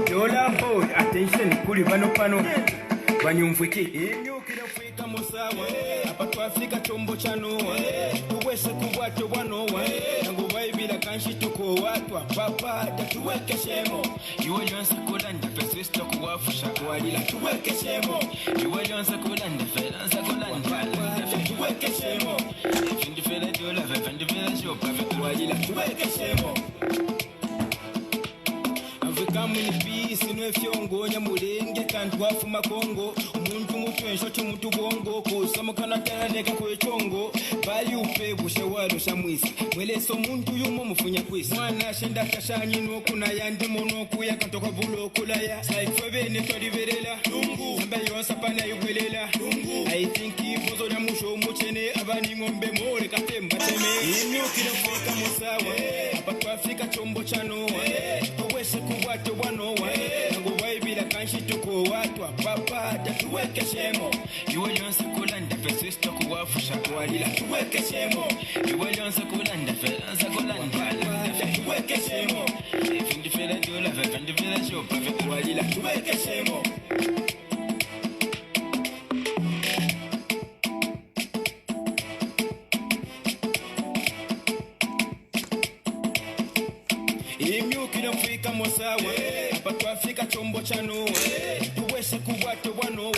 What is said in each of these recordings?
Yola boy, attention, kuli pano. Banyumviki imyukira fika musawa apatwa Afrika chombo chano uwese kubwato wanowa nangu baibira kanshi tuko watu papa tuweke shemo iwe yonse kulanda pesista kuwafusha kwalila tuweke shemo iwe yonse kulanda felanza kulanda tuweke shemo ifindi fela dola fendi fela shopa kwalila tuweke shemo Kamuni bisi nwefyongo nyamulenge kantu wafuma Kongo umuntu mutwensho cy'umutu bongo kusamukana taneka kwechongo bali upe bushewalo shamwisi mweleso muntu yumo mufunya kwisi mwana shenda kashanyi no kuna yandi mono kuya kantoka bulo kulaya saifwe bene toliberela lungu samba yonsa pana yugwelela lungu I think ibozo ya musho muchene abani ngombe more katemba teme imyukira fika musawa apatwa Afrika chombo chano uwese kubwato wanowa nangu baibira kanshi tuko watu papa tuweke shemo iwe yonse kulanda pesista kuwafusha kwalila tuweke shemo iwe yonse kulanda felanza kulanda tuweke shemo ifindi fela dola fendi fela shopa kwalila tuweke shemo imyukira mfika mosawa apatwa Afrika chombo chano tuwese kubwato wanowa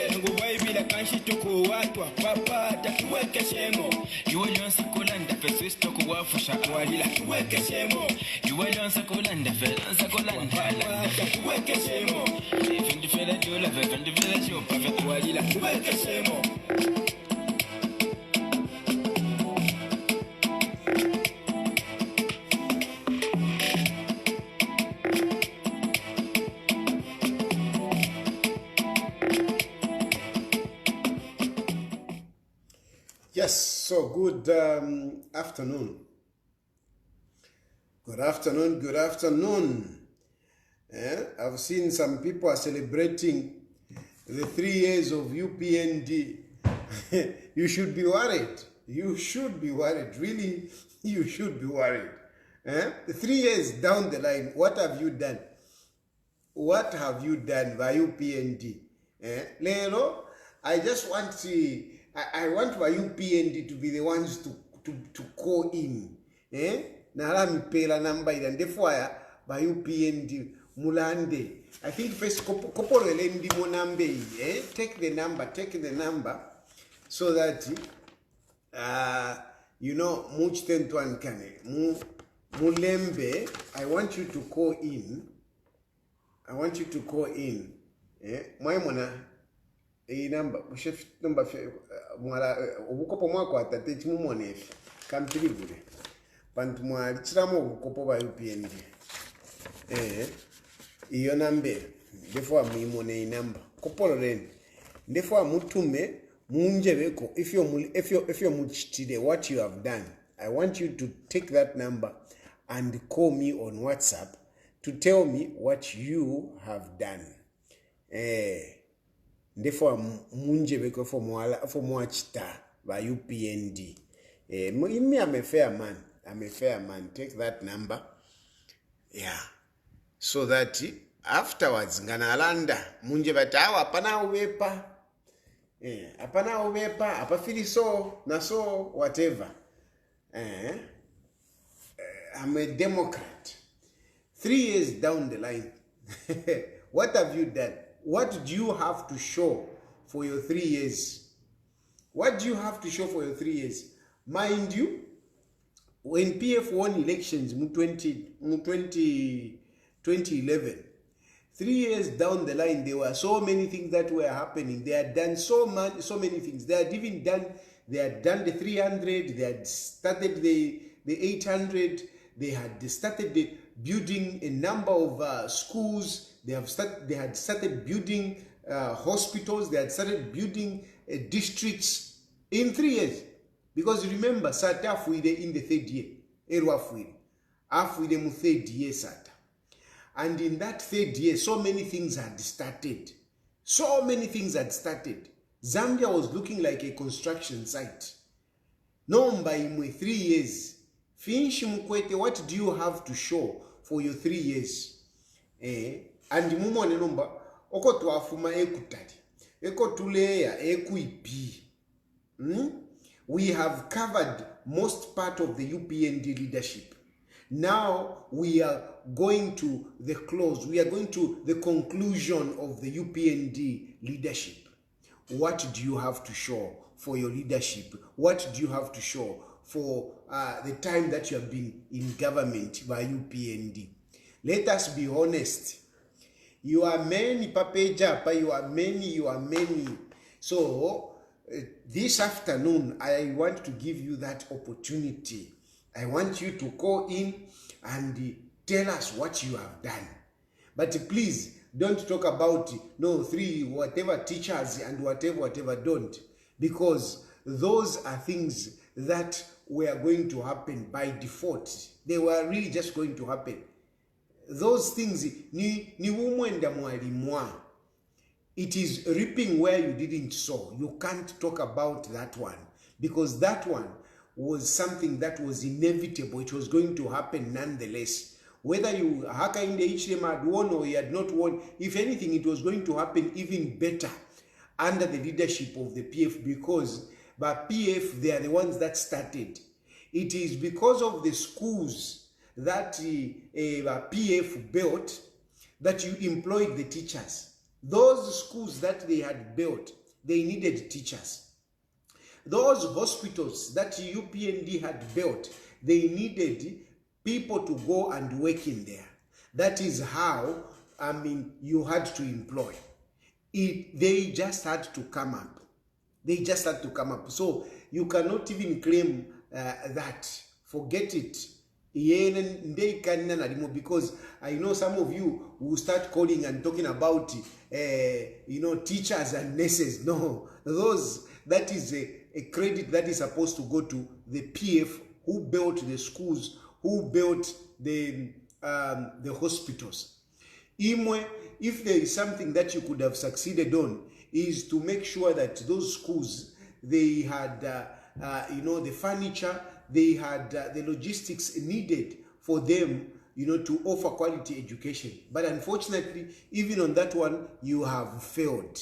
nangu baibira kanshi tuko watu papa tuweke shemo iwe yonse kulanda pesista kuwafusha kwalila tuweke shemo iwe yonse kulanda felanza kulanda tuweke shemo ifindi fela dola fendi fela shopa kwalila tuweke shemo Yes, so good afternoon. Good afternoon. I've seen some people are celebrating the 3 years of UPND. You should be worried. Really, you should be worried. 3 years down the line, what have you done? What have you done by UPND? Lelo, I just want to... I want my UPND to be the ones to call in. Nala mipela number and therefore by UPND mulande. I think first kopolo elendi monambe. Take the number so that much tentuan kane mulembe. I want you to call in. Mwaimona iyi number chef number mwala ubukopo mwako atate chimumwonefe kampilivule bantu mwalichiramo ubukopo ba UPND iyo nambe ndefo muimone iyi number kopolo reni ndefo mutume munjebeko if you muchitire what you have done. I want you to take that number and call me on WhatsApp to tell me what you have done. Therefore, munjebeko for mwachita by UPND. Me, I'm a fair man. Take that number. Yeah. So that afterwards, nganalanda munjebata apana uwepa. Apana uwepa, apafili so, na so, whatever. I'm a Democrat. 3 years down the line, what have you done? What do you have to show for your 3 years? What do you have to show for your 3 years? Mind you, when PF won elections in 2011, 3 years down the line, there were so many things that were happening. They had done so many things. They had done the 300, they had started the 800, they had started the building a number of schools. They had started building hospitals. They had started building districts in 3 years. Because remember, Sata afuide in the 3rd year. Eru afuide mu 3rd year Sata. And in that 3rd year, so many things had started. Zambia was looking like a construction site. No, by 3 years. Finish Mkwete, what do you have to show for your 3 years. And mumone nomba oko twafuma ekutali eko tuleya ekuipi. We have covered most part of the UPND leadership. Now we are going to the close. We are going to the conclusion of the UPND leadership. What do you have to show for your leadership? What do you have to show for the time that you have been in government by UPND? Let us be honest. You are many, Pape Japa, you are many. So, this afternoon, I want to give you that opportunity. I want you to call in and tell us what you have done. But please, don't talk about, no, 3, whatever teachers and whatever, don't. Because those are things that were going to happen by default. They were really just going to happen. Those things, ni umwenda mwalimwa. It is reaping where you didn't sow. You can't talk about that one because that one was something that was inevitable. It was going to happen nonetheless. Whether you Hakainde Hichilema had won or he had not won, if anything, it was going to happen even better under the leadership of the PF because by PF, they are the ones that started. It is because of the schools that PF built that you employed the teachers. Those schools that they had built, they needed teachers. Those hospitals that UPND had built, they needed people to go and work in there. That is how, you had to employ. They just had to come up. They just had to come up. So you cannot even claim that. Forget it. Because I know some of you will start calling and talking about teachers and nurses. No, that is a credit that is supposed to go to the PF who built the schools, who built the hospitals. If there is something that you could have succeeded on, is to make sure that those schools, they had the furniture, they had the logistics needed for them, to offer quality education. But unfortunately, even on that one, you have failed.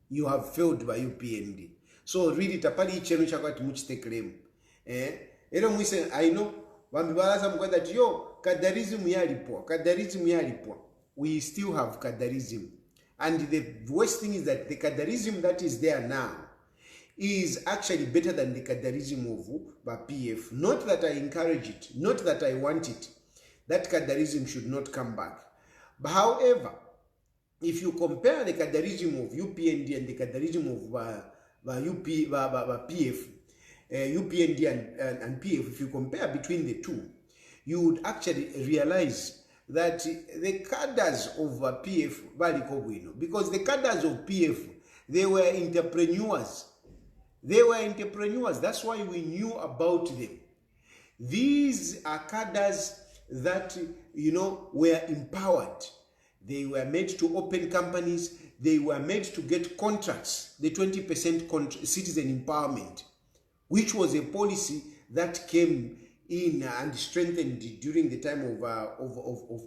You have failed by UPND. So really, tapali chenu chakwati muchitekelemu. Ero mwise, I know, wambibalaza mkwenda yo, kadarism yalipwa. We still have kadarism. And the worst thing is that the kadarism that is there now is actually better than the kadarism of PF. Not that I encourage it, not that I want it. That kadarism should not come back. But however, if you compare the kadarism of UPND and the kadarism of PF, UPND and PF, if you compare between the two, you would actually realize that the cadres of PF because the cadres of PF, they were entrepreneurs. That's why we knew about them. These are cadres that were empowered. They were made to open companies. They were made to get contracts, the 20% citizen empowerment, which was a policy that came in and strengthened during the time of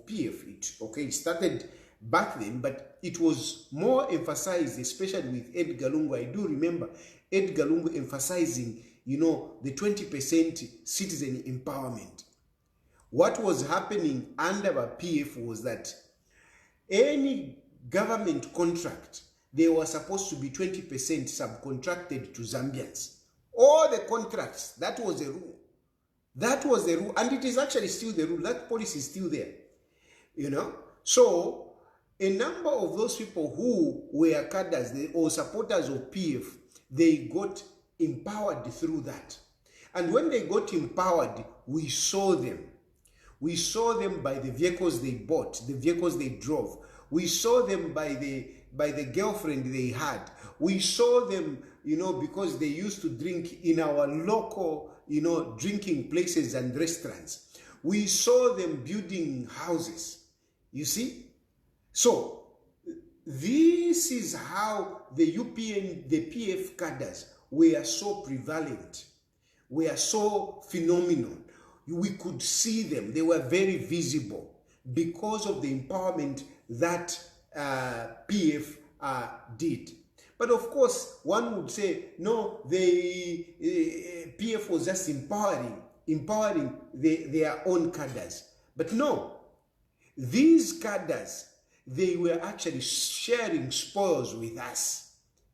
PF. It started back then, but it was more emphasized, especially with Edgar Lungu. I do remember Edgar Lungu emphasizing, the 20% citizen empowerment. What was happening under PF was that any government contract, they were supposed to be 20% subcontracted to Zambians. All the contracts, that was a rule. That was the rule, and it is actually still the rule. That policy is still there, So, a number of those people who were cadres or supporters of PF, they got empowered through that. And when they got empowered, we saw them. We saw them by the vehicles they bought, the vehicles they drove. We saw them by the girlfriend they had. We saw them, because they used to drink in our local, drinking places and restaurants. We saw them building houses. You see? So, this is how the PF cadres were so prevalent, were so phenomenal. We could see them. They were very visible. because of the empowerment that PF did. But of course, one would say, no, the PF was just empowering their own cadres. But no, these cadres, they were actually sharing spoils with us.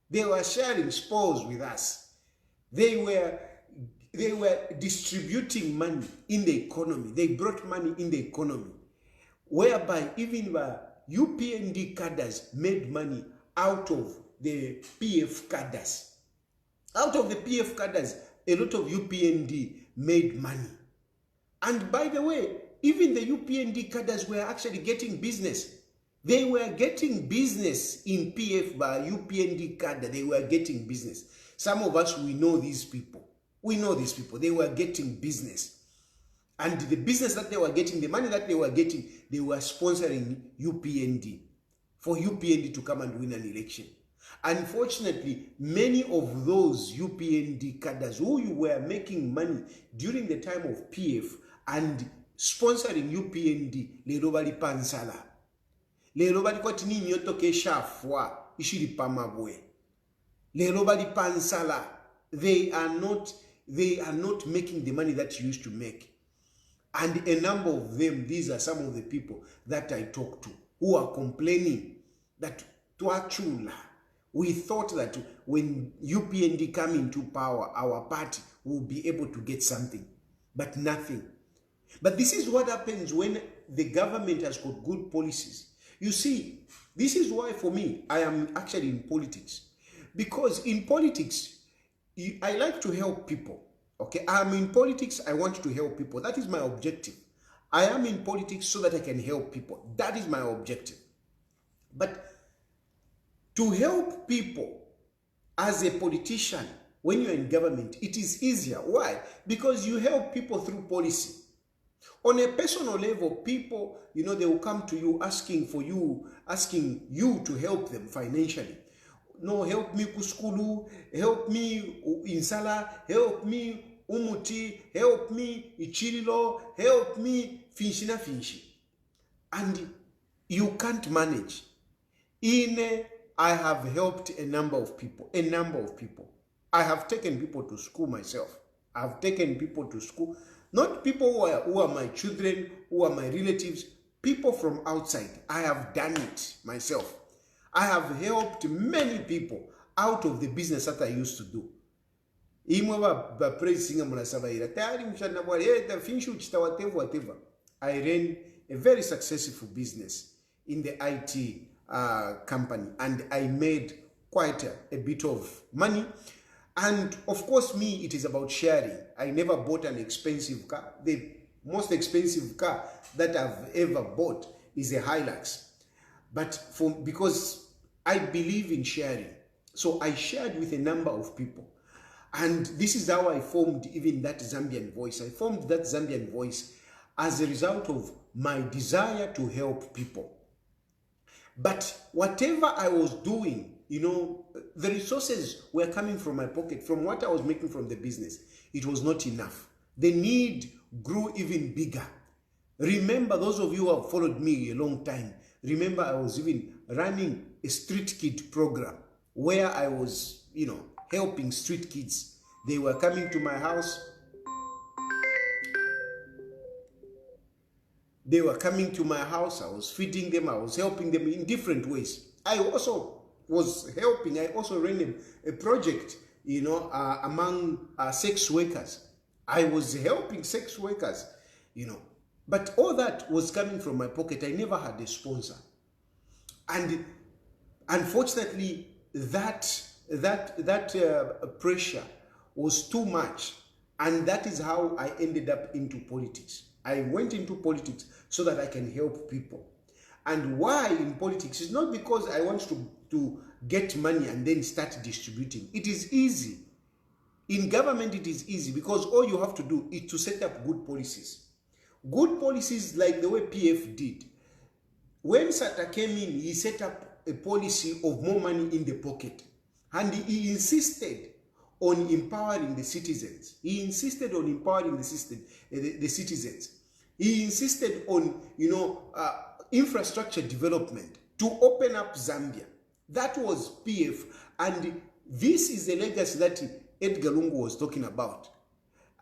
They were sharing spoils with us. They were distributing money in the economy. They brought money in the economy, whereby even the UPND cadres made money out of the PF cadres. Out of the PF cadres, a lot of UPND made money. And by the way, even the UPND cadres were actually getting business. They were getting business in PF by UPND cadre. They were getting business. Some of us, we know these people. We know these people. They were getting business. And the business that they were getting, the money that they were getting, they were sponsoring UPND for UPND to come and win an election. Unfortunately, many of those UPND cadres who were making money during the time of PF and sponsoring UPND, lero bali pansala. Lero bali kwati ni nyoto kesha fwa ishiri pamabwe. Lero bali pansala. They are not making the money that you used to make. And a number of them, these are some of the people that I talk to who are complaining that Tuachula, we thought that when UPND come into power, our party will be able to get something, but nothing. But this is what happens when the government has got good policies. You see, this is why for me, I am actually in politics. Because in politics, I like to help people. Okay, I'm in politics, I want to help people. That is my objective. I am in politics so that I can help people. That is my objective. But to help people as a politician, when you're in government, it is easier. Why? Because you help people through policy. On a personal level, people, they will come to you asking you to help them financially. No, help me kuskulu, help me insala, help me umuti, help me ichililo, help me finshina finshi. And you can't manage. I have helped a number of people. I have taken people to school myself. I've taken people to school. Not people who are my children, who are my relatives, people from outside. I have done it myself. I have helped many people out of the business that I used to do. I ran a very successful business in the IT company, and I made quite a bit of money. And of course, me, it is about sharing. I never bought an expensive car. The most expensive car that I've ever bought is a Hilux. But because I believe in sharing, so I shared with a number of people. And this is how I formed even that Zambian voice. I formed that Zambian voice as a result of my desire to help people. But whatever I was doing, the resources were coming from my pocket, from what I was making from the business. It was not enough. The need grew even bigger. Remember, those of you who have followed me a long time, remember I was even running a street kid program where I was, helping street kids. They were coming to my house. They were coming to my house. I was feeding them. I was helping them in different ways. I also was helping. I also ran a project, among sex workers. I was helping sex workers, But all that was coming from my pocket. I never had a sponsor. And unfortunately, that pressure was too much. And that is how I ended up into politics. I went into politics so that I can help people. And why in politics is not because I want to get money and then start distributing. It is easy. In government, it is easy because all you have to do is to set up good policies. Good policies like the way PF did. When Sata came in, he set up a policy of more money in the pocket. And he insisted on empowering the citizens. He insisted on empowering the citizens. He insisted on, infrastructure development to open up Zambia. That was PF, and this is the legacy that Edgar Lungu was talking about.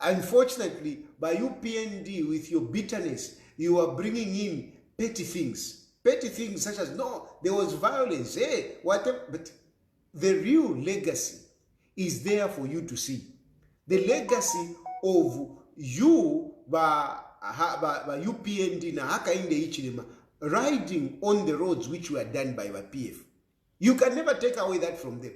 Unfortunately, by you PND, with your bitterness, you are bringing in petty things such as, no, there was violence, whatever. But the real legacy is there for you to see. The legacy of you by UPND na Hakainde Hichilema riding on the roads which were done by PF. You can never take away that from them.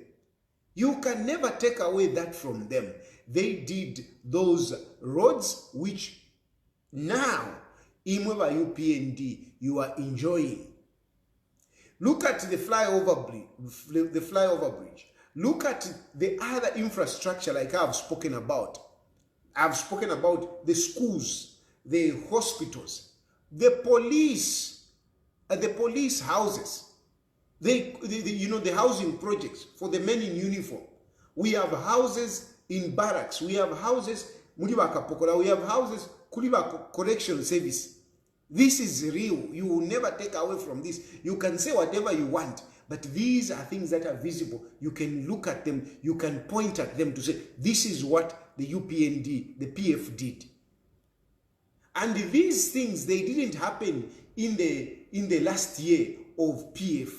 You can never take away that from them. They did those roads which now, by UPND, you are enjoying. Look at the flyover bridge. Look at the other infrastructure like I've spoken about. I've spoken about the schools, the hospitals, the police houses, the housing projects for the men in uniform. We have houses in barracks. We have houses, we have houses, correction service. This is real. You will never take away from this. You can say whatever you want, but these are things that are visible. You can look at them. You can point at them to say, this is what the UPND, the PF did. And these things, they didn't happen in the last year of PF.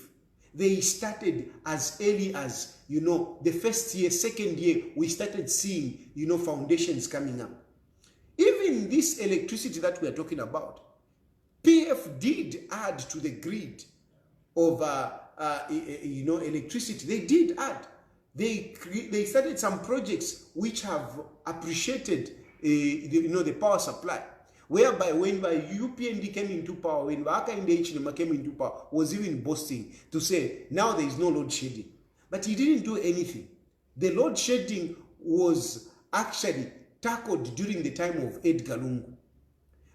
They started as early as, the first year, second year, we started seeing, foundations coming up. Even this electricity that we are talking about, PF did add to the grid of, electricity. They did add. They started some projects which have appreciated, the power supply. Whereby when UPND came into power, when Hakainde Hichilema came into power, was even boasting to say, now there is no load shedding. But he didn't do anything. The load shedding was actually tackled during the time of Edgar Lungu.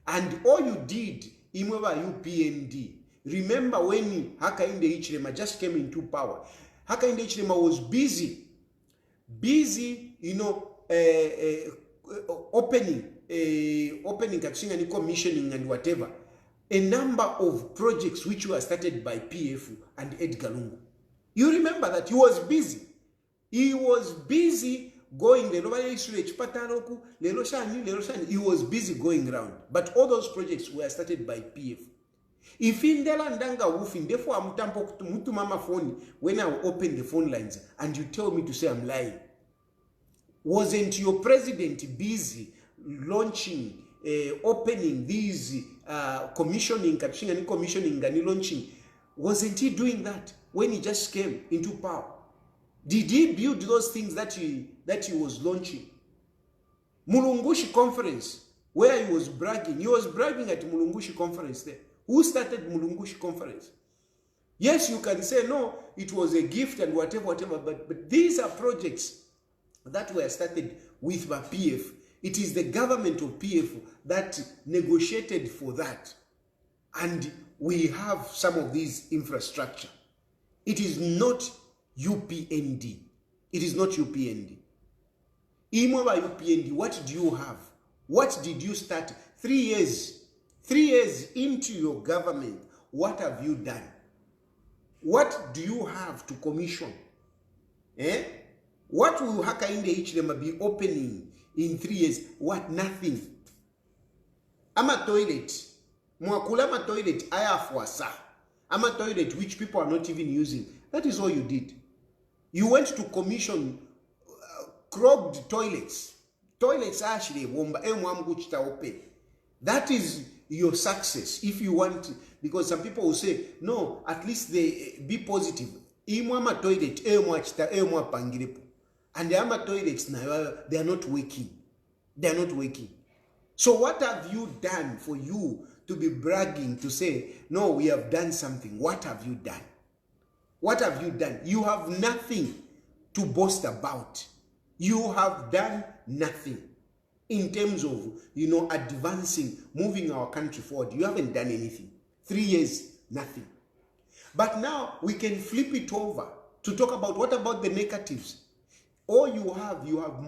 And all you did, by UPND, remember when Hakainde Hichilema just came into power, Hakainde Hichilema was busy, opening and commissioning and whatever, a number of projects which were started by PF and Edgar Lungu. You remember that he was busy. He was busy going, he was busy going around. But all those projects were started by PF. If in Delandanga woofing, therefore I'm tampo to mama phone when I open the phone lines and you tell me to say I'm lying. Wasn't your president busy launching, opening these commissioning and launching? Wasn't he doing that when he just came into power? Did he build those things that he was launching? Mulungushi conference, where he was bragging at Mulungushi conference there. Who started Mulungushi conference? Yes, you can say, no, it was a gift and whatever, but these are projects that were started with the PF. It is the government of PF that negotiated for that. And we have some of these infrastructure. It is not UPND. It is not UPND. By UPND, what do you have? What did you start? 3 years. 3 years into your government, what have you done? What do you have to commission? What will Hakainde Hichilema be opening in 3 years? What? Nothing. Ama toilet. Mwakulama toilet ayafwasa. Ama toilet which people are not even using. That is all you did. You went to commission clogged toilets. Toilets actually that is your success if you want, because some people will say, no, at least they be positive. Imwama toilet, and the ama toilets now, they are not working. They are not working. So what have you done for you to be bragging to say, no, we have done something? What have you done? What have you done? You have nothing to boast about. You have done nothing in terms of, advancing, moving our country forward. You haven't done anything. 3 years, nothing. But now we can flip it over to talk about what about the negatives. All you have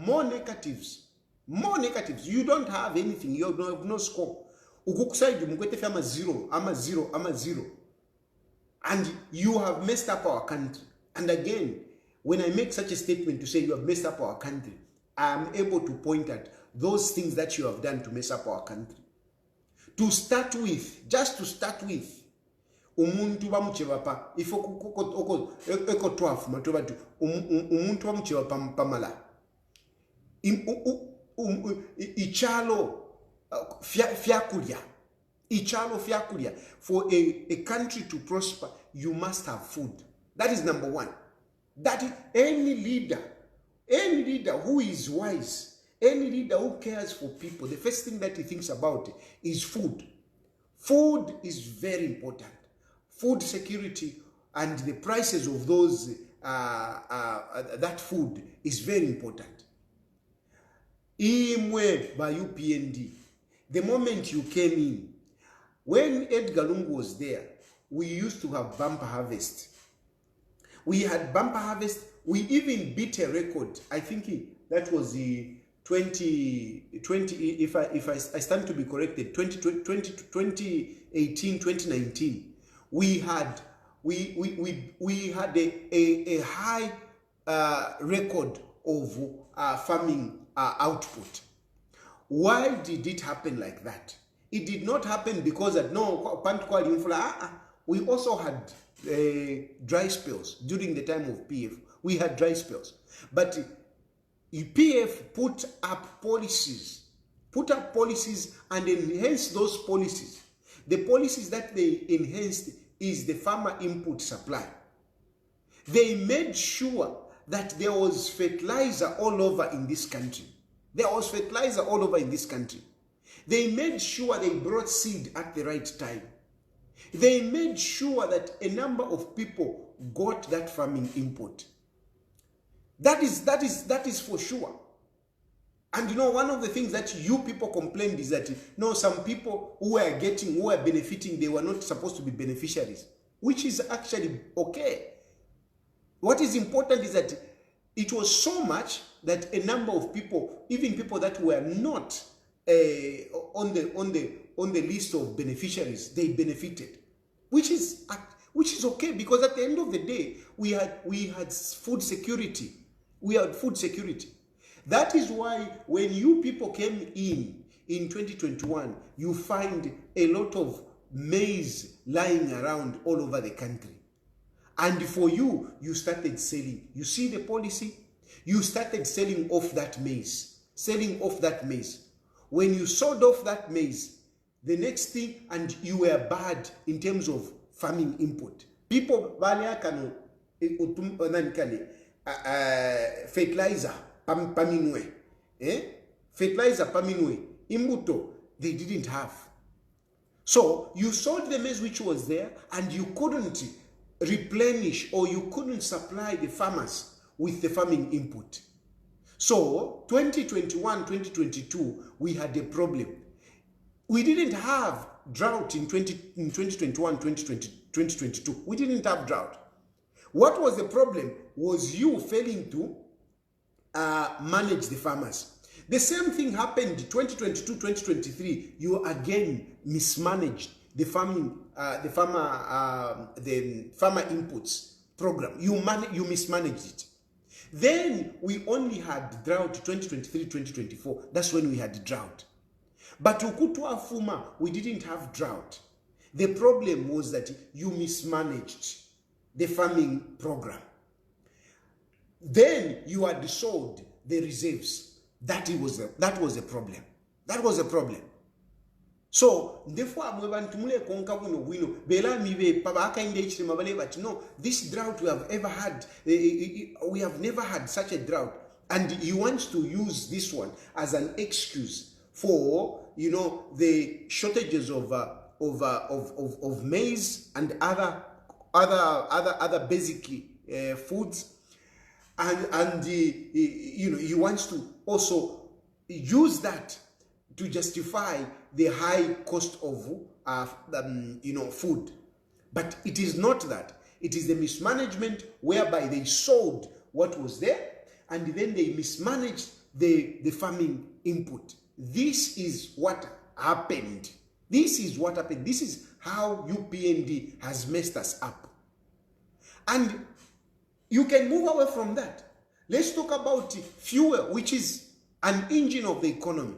more negatives. More negatives. You don't have anything. You have no scope. ukukuside mukwete fya ama zero, and you have messed up our country. And again, when I make such a statement to say you have messed up our country, I am able to point at those things that you have done to mess up our country. To start with, just to start with, umuntu bamuchevapa ifo eko 12 matobatu umuntu bamuchevapa pamala ichalo fyakulya. Ichalo fyakulya. For a country to prosper, you must have food. That is number one. That is, any leader who is wise, any leader who cares for people, the first thing that he thinks about is food. Food is very important. Food security and the prices of those that food is very important. Imwe by UPND, the moment you came in, when Edgar Lungu was there, we used to have bumper harvest. We had bumper harvest. We even beat a record. I think that was the 2020, if I stand to be corrected, 2018, 2019. We had a high record of farming output. Why did it happen like that? It did not happen because we also had dry spells during the time of PF. We had dry spells. But PF put up policies and enhanced those policies. The policies that they enhanced is the farmer input supply. They made sure that there was fertilizer all over in this country. There was fertilizer all over in this country. They made sure they brought seed at the right time. They made sure that a number of people got that farming input. That is for sure. And you know, one of the things that you people complained is that some people who are benefiting, they were not supposed to be beneficiaries, which is actually okay. What is important is that it was so much that a number of people, even people that were not on the list of beneficiaries, they benefited, which is okay, because at the end of the day, we had food security. We had food security. That is why when you people came in 2021, you find a lot of maize lying around all over the country. And for you started selling. You see the policy? You started selling off that maize. When you sold off that maize, the next thing, and you were bad in terms of farming input. People fertilizer paminwe, fertilizer paminwe, imbuto they didn't have. So you sold the maize which was there, and you couldn't replenish or you couldn't supply the farmers with the farming input. So 2021, 2022, we had a problem. We didn't have drought in 2021, 2022. We didn't have drought. What was the problem was you failing to manage the farmers. The same thing happened 2022, 2023. You again mismanaged the farmer inputs program. You mismanaged it. Then we only had drought 2023, 2024. That's when we had drought. But Ukutwa Fuma, we didn't have drought. The problem was that you mismanaged the farming program. Then you had sold the reserves. That was a problem. That was a problem. So therefore, no, this drought we have ever had, we have never had such a drought, and he wants to use this one as an excuse for the shortages of maize and other basic foods, and he wants to also use that to justify the high cost of food. But it is not that. It is the mismanagement whereby they sold what was there and then they mismanaged the farming input. This is what happened. This is what happened. This is how UPND has messed us up. And you can move away from that. Let's talk about fuel, which is an engine of the economy.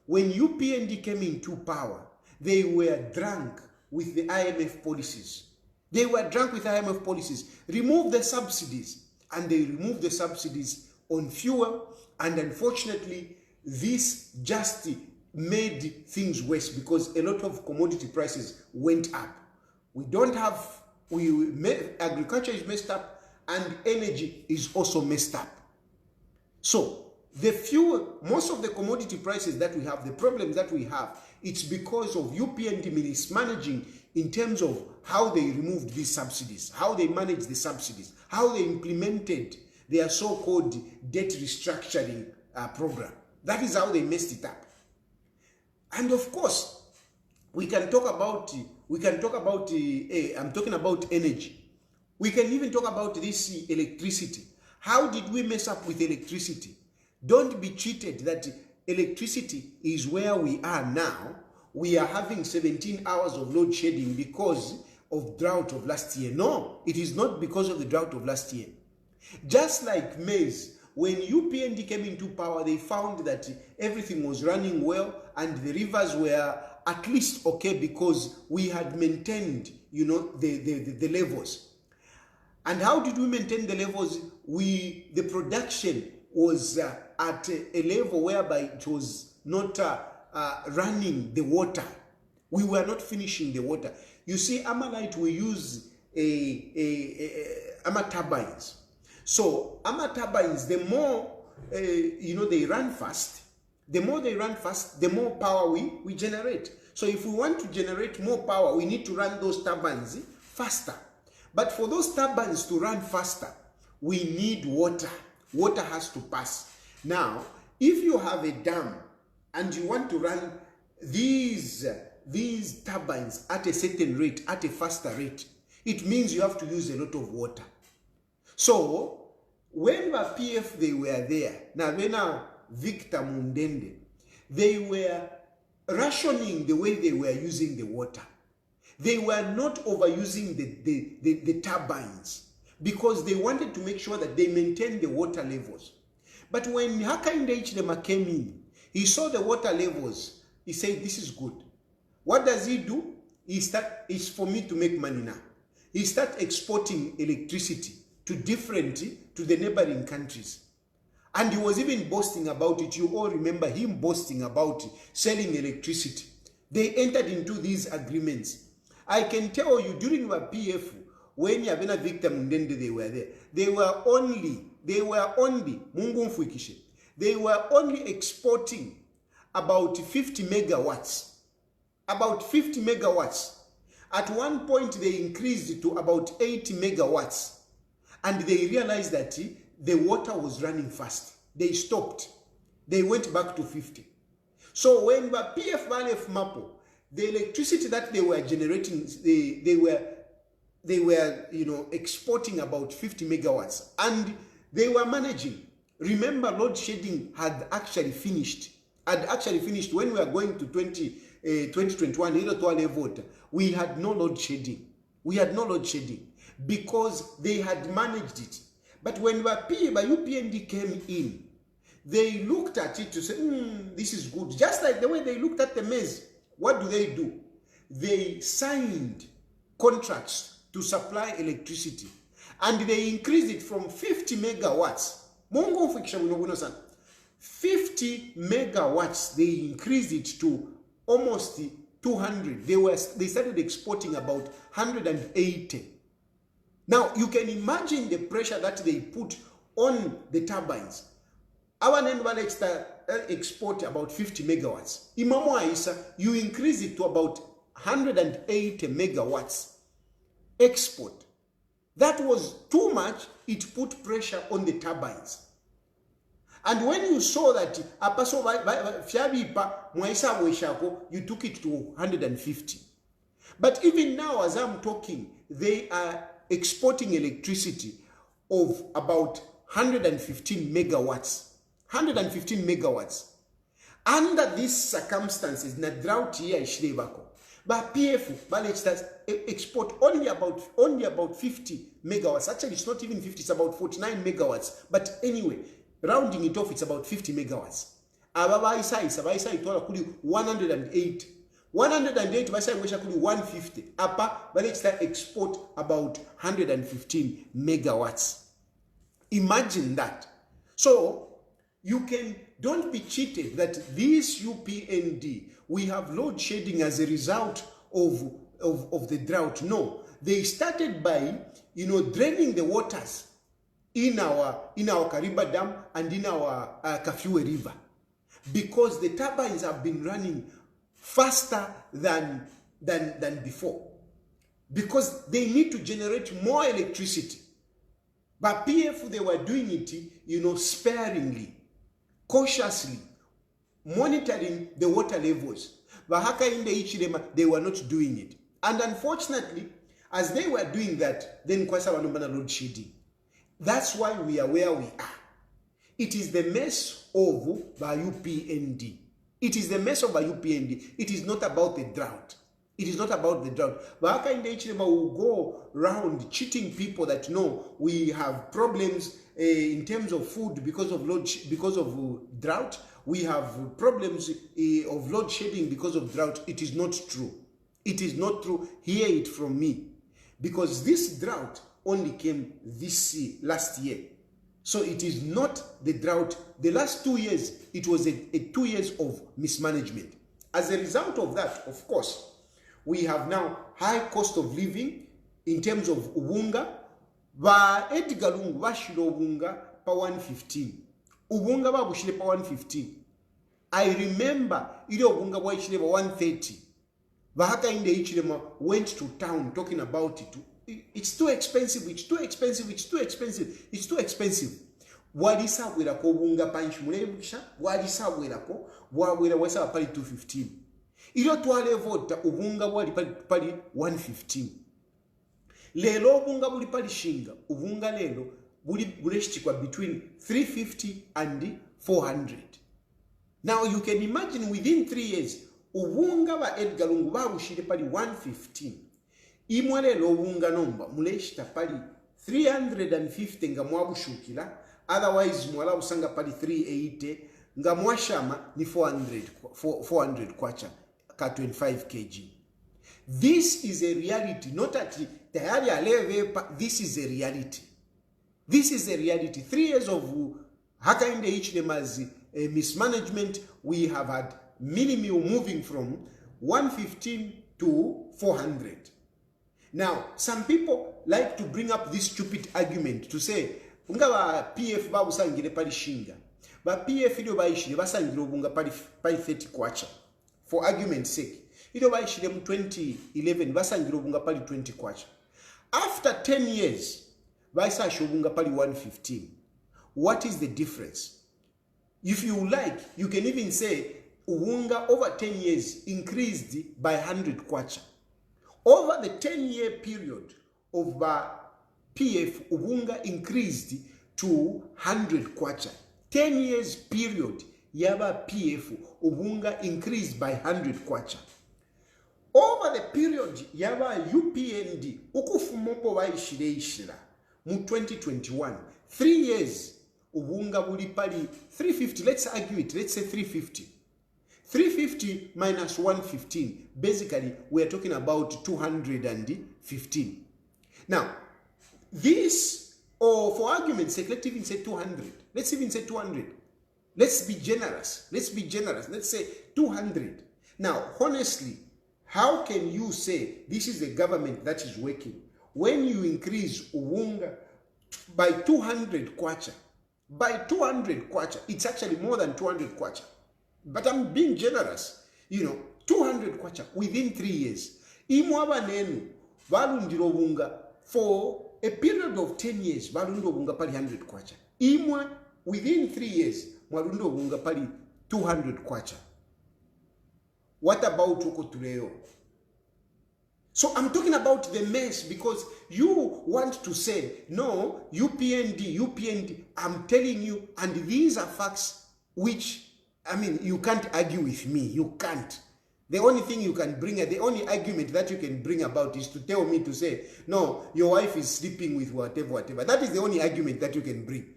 When UPND came into power, they were drunk with the IMF policies. They were drunk with IMF policies. Remove the subsidies. And they removed the subsidies on fuel. And unfortunately, this just made things worse because a lot of commodity prices went up. Agriculture is messed up and energy is also messed up. So the fuel, most of the commodity prices that we have, the problems that we have, it's because of UPND mismanaging in terms of how they removed these subsidies, how they managed the subsidies, how they implemented their so-called debt restructuring program. That is how they messed it up. And of course, we can talk about I'm talking about energy. We can even talk about this electricity. How did we mess up with electricity? Don't be cheated that electricity is where we are now. We are having 17 hours of load shedding because of drought of last year. No, it is not because of the drought of last year. Just like maize, when UPND came into power, they found that everything was running well and the rivers were at least okay because we had maintained, the levels. And how did we maintain the levels? The production was at a level whereby it was not running the water. We were not finishing the water. You see, Amalite, we use Ama turbines. So Ama turbines, the more they run fast, the more they run fast, the more power we generate. So if we want to generate more power, we need to run those turbines faster. But for those turbines to run faster, we need water. Water has to pass. Now, if you have a dam and you want to run these turbines at a certain rate, at a faster rate, it means you have to use a lot of water. So, when the PF, they were there, now Victor Mundende, they were rationing the way they were using the water. They were not overusing the turbines because they wanted to make sure that they maintained the water levels. But when Hakainde Hichilema came in, he saw the water levels. He said, this is good. What does he do? It's for me to make money now. He started exporting electricity to the neighboring countries. And he was even boasting about it. You all remember him boasting about selling electricity. They entered into these agreements. I can tell you, during the PF, when Yabena Victor Mundende, they were there, they were only exporting about 50 megawatts. About 50 megawatts. At one point, they increased it to about 80 megawatts. And they realized that the water was running fast. They stopped. They went back to 50. So when the PF Valef Mapo, the electricity that they were generating, they were exporting about 50 megawatts, and they were managing. Remember, load shedding had actually finished. When we were going to 2021. We had no load shedding. Because they had managed it. But when UPND came in, they looked at it to say, this is good. Just like the way they looked at the maize. What do? They signed contracts to supply electricity. And they increased it from 50 megawatts. 50 megawatts, they increased it to almost 200. They started exporting about 180. Now, you can imagine the pressure that they put on the turbines. Our Nenwal export about 50 megawatts. Imamo Aisa, you increase it to about 180 megawatts export. That was too much. It put pressure on the turbines. And when you saw that you took it to 150. But even now, as I'm talking, they are exporting electricity of about 115 megawatts. 115 megawatts. Under these circumstances, na drought here Hichilema, But PF does export only about 50 megawatts. Actually, it's not even 50, it's about 49 megawatts. But anyway, rounding it off, it's about 50 megawatts. Abaisa itwala kuli 108. 108 basangwesha kuli 150. Apa balechita export about 115 megawatts. Imagine that. So don't be cheated that this UPND, we have load shedding as a result of the drought. No, they started by draining the waters in our Kariba Dam and in our Kafue River, because the turbines have been running faster than before, because they need to generate more electricity. But PF, they were doing it, sparingly, cautiously, monitoring the water levels. But Hakainde, Hichilema, they were not doing it. And unfortunately, as they were doing that, then Kwasa Wanombana load shedding. That's why we are where we are. It is the mess of UPND. It is the mess of UPND. It is not about the drought. It is not about the drought. But Hakainde Hichilema will go around cheating people that we have problems in terms of food because of drought. We have problems of load shedding because of drought. It is not true. It is not true. Hear it from me. Because this drought only came last year. So it is not the drought. The last 2 years, it was a 2 years of mismanagement. As a result of that, of course, we have now high cost of living in terms of ubunga. Ba Edgalungu bashira ubunga pa 115. Ubunga babushire pa 115. I remember ile ubunga bwashire pa 130. Hakainde Hichilema went to town talking about it. It's too expensive, it's too expensive, it's too expensive, it's too expensive. Walisa bwerako ubunga panchi mulebusha, walisa bwerako, bwabwera wasa pali 215. Ilo twale vota ubunga bwali pali 115. Lelo ubunga buli pali shinga, ubunga lelo buleshikwa between 350 and 400. Now you can imagine within 3 years, ubunga ba Edgalungu babushire pali 115. Imwe lelo ubunga nomba muleshita pali 350 nga mwabushukila, otherwise mwala usanga pali 380 nga mwashama ni 400 kwacha ka 25 kg. This is a reality, not that Tayali aleve, this is a reality. This is a reality. 3 years of Hakainde Hichilema's mismanagement, we have had minimum moving from 115 to 400. Now, some people like to bring up this stupid argument to say, unga ba PF ba usangire pali shinga. Ba PF ido ba ishile basangire ubunga pali 30 kwacha. For argument's sake. Ido ba ishile mu 2011 basangire ubunga pali 20 kwacha. After 10 years, baisa shobunga pali 115. What is the difference? If you like, you can even say ubunga over 10 years increased by 100 kwacha. Over the 10-year period of PF, ubunga increased to 100 kwacha. 10 years period, yaba PF, ubunga increased by 100 kwacha. Over the period, yaba UPND, ukufumopo wa ishira, mu 2021, 3 years, ubunga buli pali 350, let's argue it, let's say 350. 350 minus 115, basically we are talking about 215. Now, this, or for argument's sake, let's even say 200. Let's even say 200. Let's be generous. Let's be generous. Let's say 200. Now, honestly, how can you say this is a government that is working when you increase ubunga by 200 kwacha? By 200 kwacha, it's actually more than 200 kwacha. But I'm being generous. 200 kwacha within 3 years. Imwaba nenu, balundiro bunga for a period of 10 years, balundo bunga pali 100 kwacha. Imwa, within 3 years, mwalundo bunga pali 200 kwacha. What about Ukotuleo? So I'm talking about the mess because you want to say, no, UPND, I'm telling you, and these are facts which, you can't argue with me. You can't. The only thing you can bring, the only argument that you can bring about is to tell me to say, no, your wife is sleeping with whatever. That is the only argument that you can bring.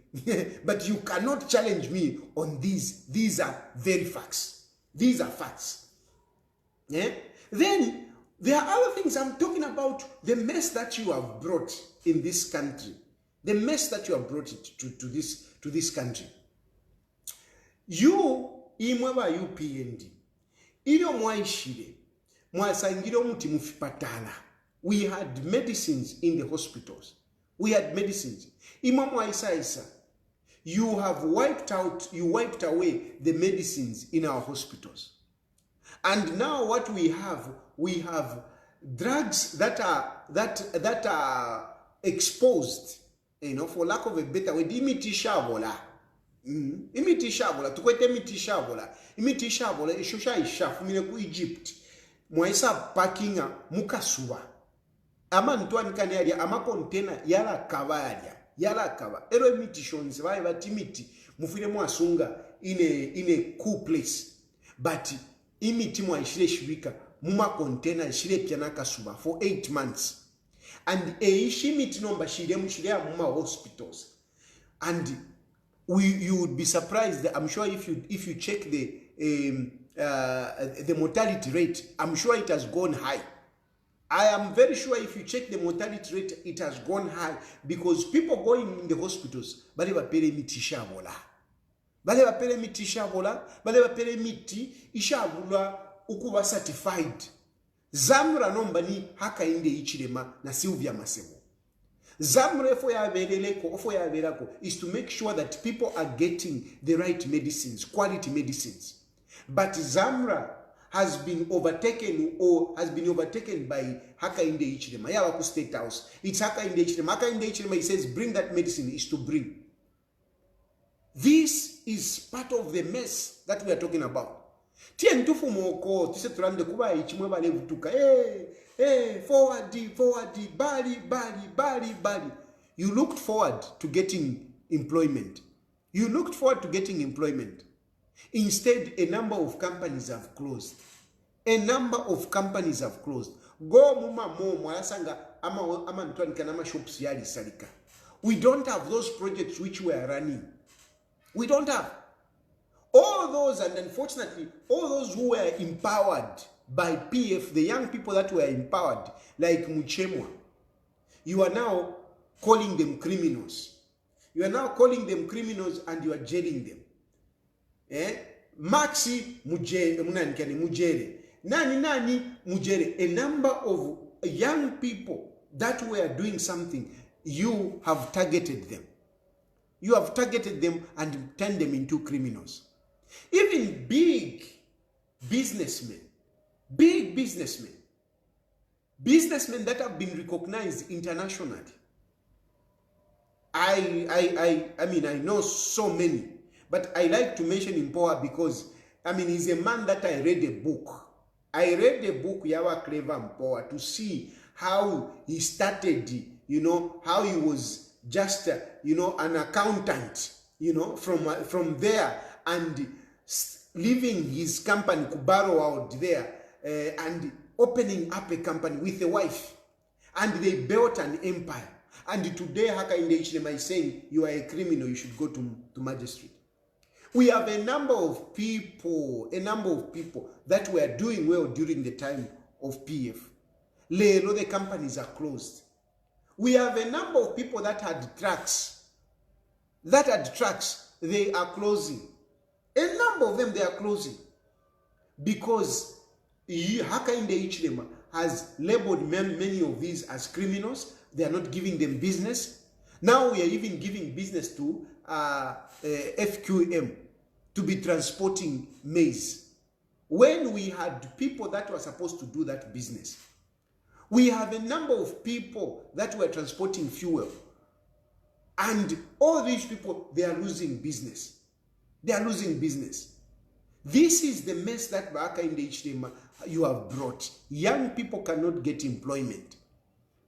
But you cannot challenge me on these. These are very facts. These are facts. Yeah? Then there are other things. I'm talking about the mess that you have brought in this country. The mess that you have brought it to this country. You, imweba UPND. Iyo mwaishire, mwasangiro muti mufipatala. We had medicines in the hospitals. We had medicines. Ima mwaisaisa. You have wiped away the medicines in our hospitals. And now what we have drugs that are exposed, for lack of a better word, imitishabola. Imitishabola, tukwete imitishabola, ishusha ishafu, mine ku Egypt, mwaisa pakinga mukasuwa. Ama ntwani kanyaria, ama container, yala kava. Ero imitishons, vae batimiti, mufire mwasunga in a cool place. But imiti mwaishire shibika, muma container, shire piana kasuwa for 8 months. And ishimiti nomba shire muma hospitals. And you would be surprised. I'm sure if you check the mortality rate, I'm sure it has gone high. I am very sure if you check the mortality rate, it has gone high because people going in the hospitals, bale bapere miti shabola. Bale bapere miti shabola, bale bapere miti ishabula ukuba certified. Zamra nomba ni Hakainde Hichilema na Sylvia Masebo. Zamra is to make sure that people are getting the right medicines, quality medicines. But Zamra has been overtaken by Hakainde Hichilema. Yawaku State House. It's Hakainde Hichilema. Hakainde Hichilema, he says, bring that medicine, is to bring. This is part of the mess that we are talking about. Tientufu moko, tise turande kuba ichimwe bale vutuka. Forward, bali. You looked forward to getting employment. Instead, a number of companies have closed. Go muma mo mwasanga ama ntwani kanama shops yali salika. We don't have those projects which we are running. We don't have. All those, and unfortunately, all those who were empowered by PF, the young people that were empowered, like Muchemwa, you are now calling them criminals. And you are jailing them. Maxi mujere. Nani mujere. A number of young people that were doing something, you have targeted them. You have targeted them and turned them into criminals. Even big businessmen that have been recognized internationally. I mean, I know so many, but I like to mention him Power because, I mean, he's a man that I read a book. Yawa Clever Mpoa, to see how he started, how he was just, an accountant, from there, and leaving his company, Kubaro out there, and opening up a company with a wife. And they built an empire. And today, Hakainde Hichilema is saying, you are a criminal, you should go to magistrate. We have a number of people that were doing well during the time of PF. Lero, the companies are closed. We have a number of people that had trucks. They are closing. A number of them, they are closing. Because Hakainde Hichilema has labeled many of these as criminals. They are not giving them business. Now we are even giving business to FQM to be transporting maize. When we had people that were supposed to do that business. We have a number of people that were transporting fuel. And all these people, they are losing business. This is the mess that Hakainde Hichilema you have brought. Young people cannot get employment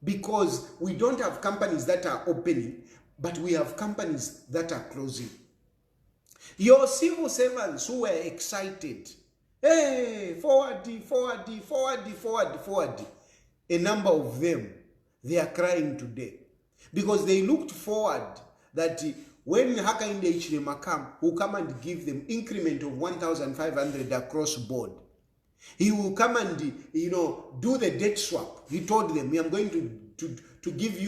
because we don't have companies that are opening, but we have companies that are closing. Your civil servants who were excited Hey, forward. A number of them, they are crying today because they looked forward that when Hakainde Hichilema will come and give them increment of 1,500 across board. He will come and, do the debt swap. He told them, I'm going to give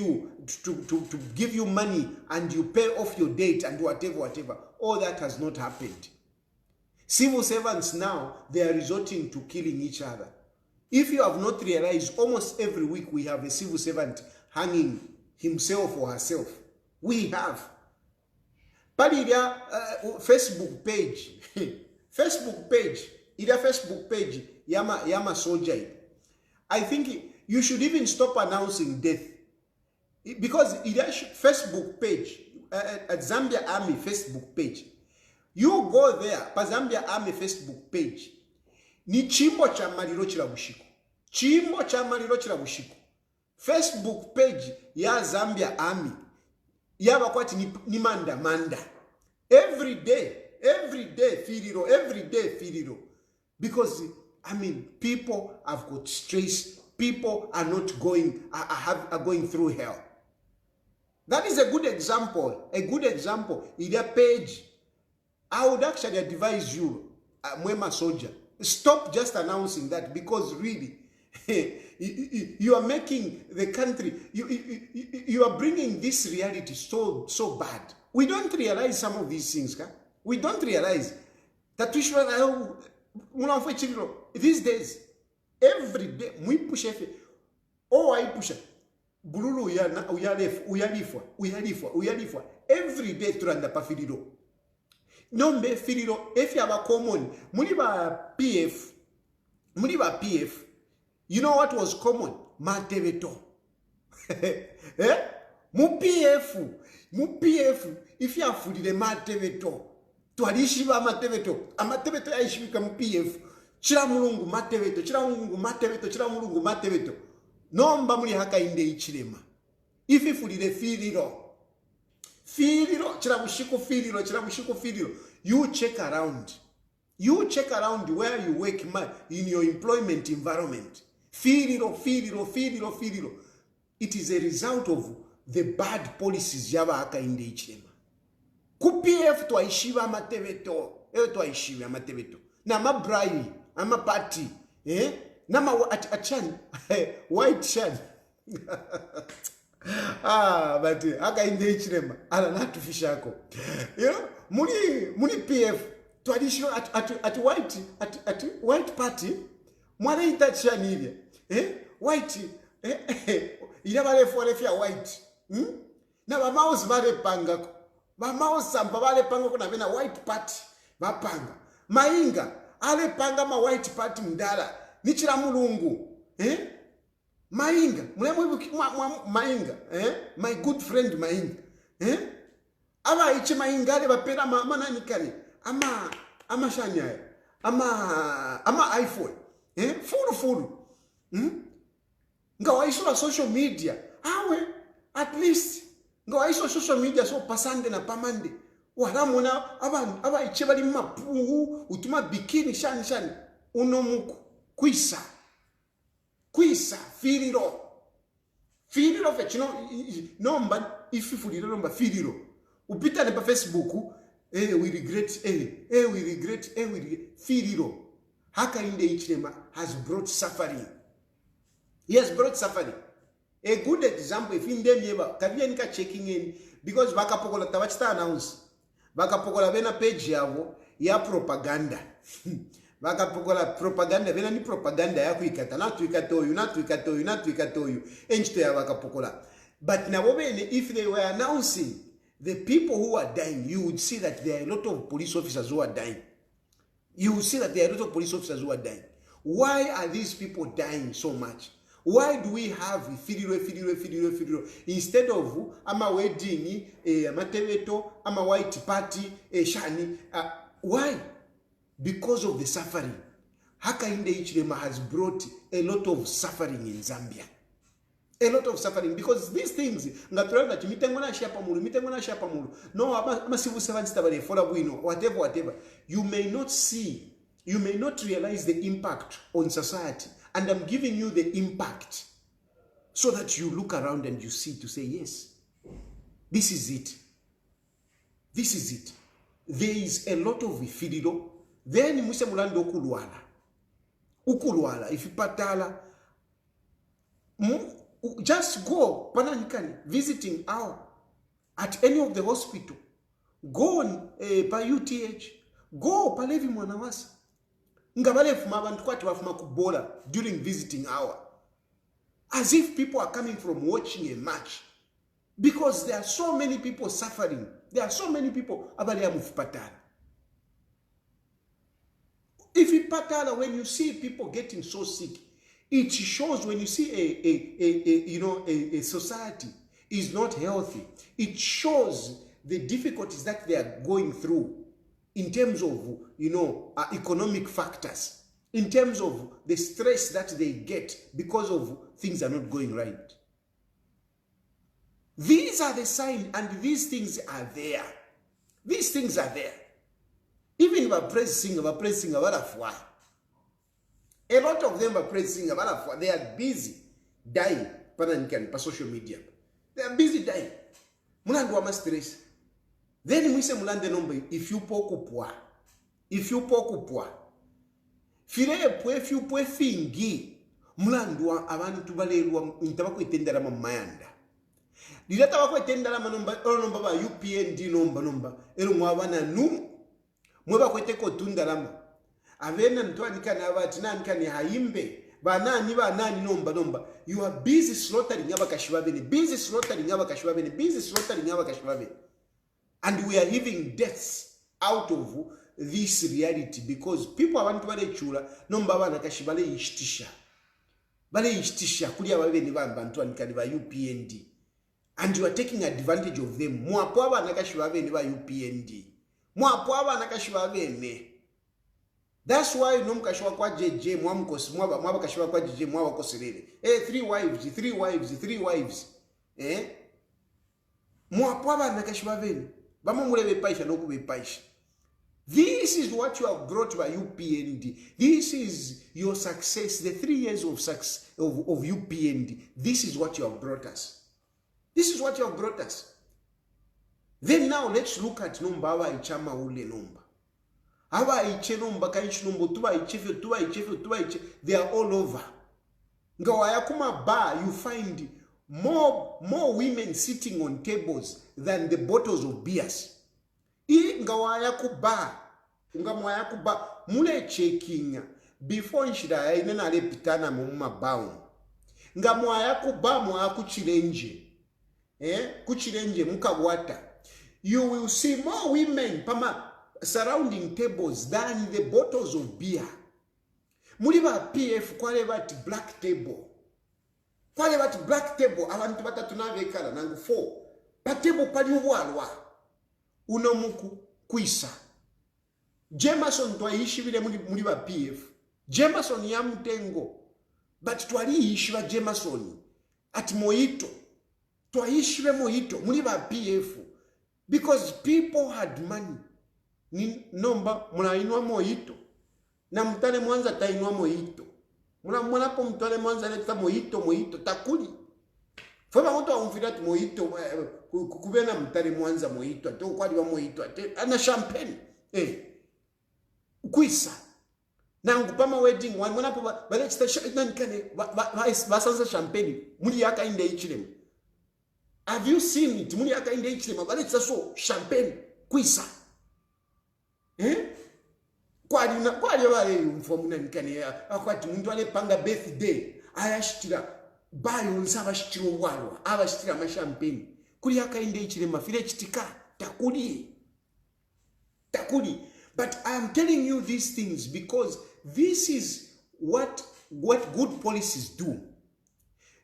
you money and you pay off your debt and whatever. All that has not happened. Civil servants now, they are resorting to killing each other. If you have not realized, almost every week we have a civil servant hanging himself or herself. We have. Palidia Facebook page. Facebook page. Yama soldier. I think you should even stop announcing death. Because Facebook page, at Zambia Army Facebook page, you go there, pa Zambia Army Facebook page, ni chimbo cha maliro chila bushiko. Chimbo cha maliro chila bushiko. Facebook page ya Zambia Army, yaba kwati ni manda. Every day, filiro. Because, people have got stress. People are not going, are going through hell. That is a good example. In their page, I would actually advise you, Mwema soldier, stop just announcing that, because really, you are making the country, you are bringing this reality so bad. We don't realize some of these things. We don't realize that we should, these days, every day, we push every, I push bululu uyalifwa every day turanda pa filiro. Nombe filiro, if you have a common, muni ba PF, you know what was common? Mateveto. Mu PF, if you have food the mateveto, to adishiba amateveto ya ishibika mu PF, chira mulungu mateveto, nomba muli Hakainde Hichilema. If you food the filiro, chira mushiko, you check around. You check around where you work in your employment environment. Filiro. It is a result of the bad policies yaba Hakainde Hichilema. Ku PF twaishiba amateveto. Na mabrai, ama party, nama achan, white shan. But Hakainde Hichilema, ala natu fishako. Muni PF, traditional at white party, mwale itachanile, white, ilabale fia white, na bamaos vale pangako, bamaos samba vale pangako na vena white party, bapanga, mainga, ale panga ma white party mdala, nichira mulungu, Mainga, Mainga, my good friend Mainga, ama ichi Mainga le bapera mama nikani, ama shanyaya, ama iPhone, furu, nga waisho social media, at least, nga waisho social media so pasande na pamande, waramona, aba ichi bali mapuhu, utuma bikini shani, unomuku, Quisa, filiro fecino, nomba, if you fully remember, filiro. Upita nepa Facebook, we regret, filiro. Hakainde Hichilema has brought suffering. He has brought suffering. A good example, if in them yeba, kabianika checking in, because bakapokola tawachita announce, bakapokola vena page yavo, ya propaganda. Bakapokola propaganda, vena ni propaganda ya kuikata, na tuikatoyu, enchito ya bakapokola. But now, if they were announcing the people who are dying, you would see that there are a lot of police officers who are dying. Why are these people dying so much? Why do we have filiro instead of ama wedding, mateveto, ama white party, shani? Why? Because of the suffering. Hakainde Hichilema has brought a lot of suffering in Zambia. A lot of suffering, because these things, mitengo na shapa mulu. No, ama civil servants tabale, whatever. You may not see you may not realize the impact on society. And I'm giving you the impact so that you look around and you see to say, yes, this is it. This is it. There is a lot of ifiriro. Then muse mulando kulwala. Ukulwala, if you patala, just go pananikani visiting hour at any of the hospital. Go on pa UTH. Go pa Levi Mwanawasa. Ngabale fuma abantu kwati bafuma kubola during visiting hour. As if people are coming from watching a match. Because there are so many people suffering. There are so many people abali amufipatala. If you patala, when you see people getting so sick, it shows when you see a society is not healthy. It shows the difficulties that they are going through in terms of, economic factors, in terms of the stress that they get because of things are not going right. These are the signs, and these things are there. These things are there. Even if a praise singer, a lot of them are praise singer, they are busy dying per social media. They are busy dying. Mulandu wa stress. Then mwise mulande nombe if you pokupwa. If you pwe fingi. Mulandu wa abantu balelwa ntabako itendera mamayanda. Dilata wako itendera manomba ba UPND nomba. Elo mwabana numu. Mweba kwete kotunda lama. Avena ntuanika na abati nanika haimbe. Banani nomba. You are busy slaughtering abakashibabene. And we are having deaths out of this reality because people abantu balechula nomba bana kashibale ishtisha. Bale ishtisha kulia babene bamba ntuanika ba UPND. And you are taking advantage of them. Mwapo abana kashibabene ba UPND. That's why nomkashwa kwa JJ mwaba kashwa kwa JJ mwaba koserere. 3 wives. Mwapwa nakashwa veni. Bama mulebe paisha no kube paisha. This is what you have brought by UPND. This is your success. The 3 years of success of UPND. This is what you have brought us. Then now let's look at number awa ichama ule number. Awa iche number kaichi number tuba iche. They are all over. Ngawa yakuma bar, you find more women sitting on tables than the bottles of beers. Ngawa yakuba. Ngamwa yakuba. Mule checking. Before nshida inena repitana mumma baun. Ngamwa yakuba mwa kuchilenje. Kuchilenje mukawata. You will see more women surrounding tables than the bottles of beer. Muliba PF kwale bati black table. Abantu batatu nabekala nangu 4. Pa table pali walwa. Unomuku kwisa. Jameson twaishi vile muliba PF. Jameson ya mutengo. But twaliishi wa Jameson at Mojito. Twaishi we Mojito muliba PF. Because people had money. Ni nomba munainua Mojito. Na mtale mwanza tainua Mojito. Mwanapo mtale mwanza leta Mojito takuli. Fema mtu amfidati Mojito kubena mtale mwanza Mojito ate ukwali wa Mojito ate ana champagne. Kwisa. Na ngupama wedding mwanapo balechita nanikane basanza champagne muli Hakainde Hichilema. Have you seen it? Muli Hakainde Hichilema balechita so champagne kwisa. Kwali wale mfomuna nikane akwati muntu wale panga birthday ayashitira bayo nsaba shitiro walwa abashitira mashampeni kuli Hakainde Hichilema file chitika takuli. But I am telling you these things because this is what good policies do.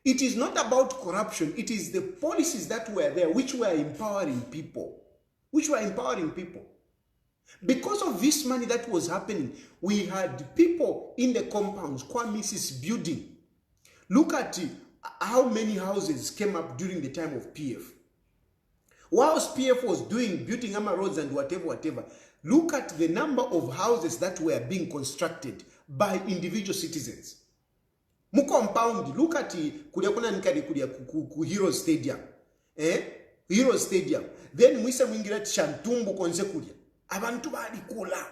It is not about corruption. It is the policies that were there which were empowering people. Because of this money that was happening, we had people in the compounds, Kwamisis building. Look at how many houses came up during the time of PF. Whilst PF was building Ama roads and whatever, Look at the number of houses that were being constructed by individual citizens. Mu compound, look at kulia kuna nikadi kulia ku Hero Stadium. Hero Stadium. Then mwise mwingira Shantumbu konse kulia. Abantu bali kula.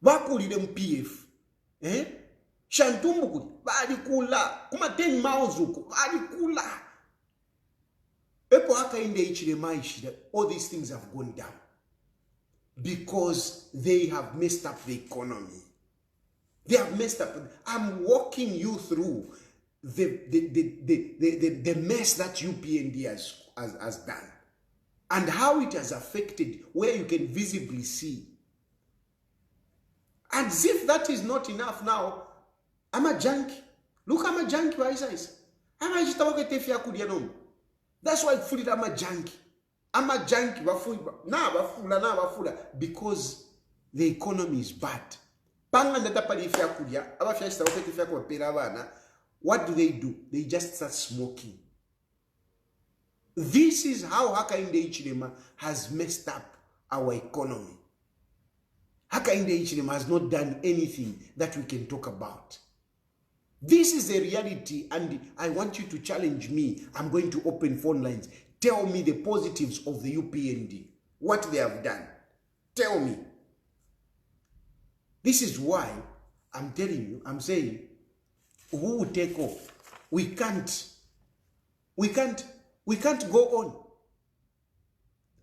Bakulile MPF. Shantumbu kulia. Bali kula. Kuma 10 miles uko. Bali kula. Epo Hakainde Hichilema ishida. All these things have gone down. Because they have messed up the economy. They have messed up. I'm walking you through the mess that UPND has done. And how it has affected, where you can visibly see. And as if that is not enough now, I'm a junkie. Look, I'm a junkie, why is I'm a junkie. That's why I'm a junkie. I'm a junkie. Because the economy is bad. What do? They just start smoking. This is how Hakainde Hichilema has messed up our economy. Hakainde Hichilema has not done anything that we can talk about. This is a reality, and I want you to challenge me. I'm going to open phone lines. Tell me the positives of the UPND, what they have done. Tell me. This is why I'm telling you, I'm saying, who will take off? We can't go on.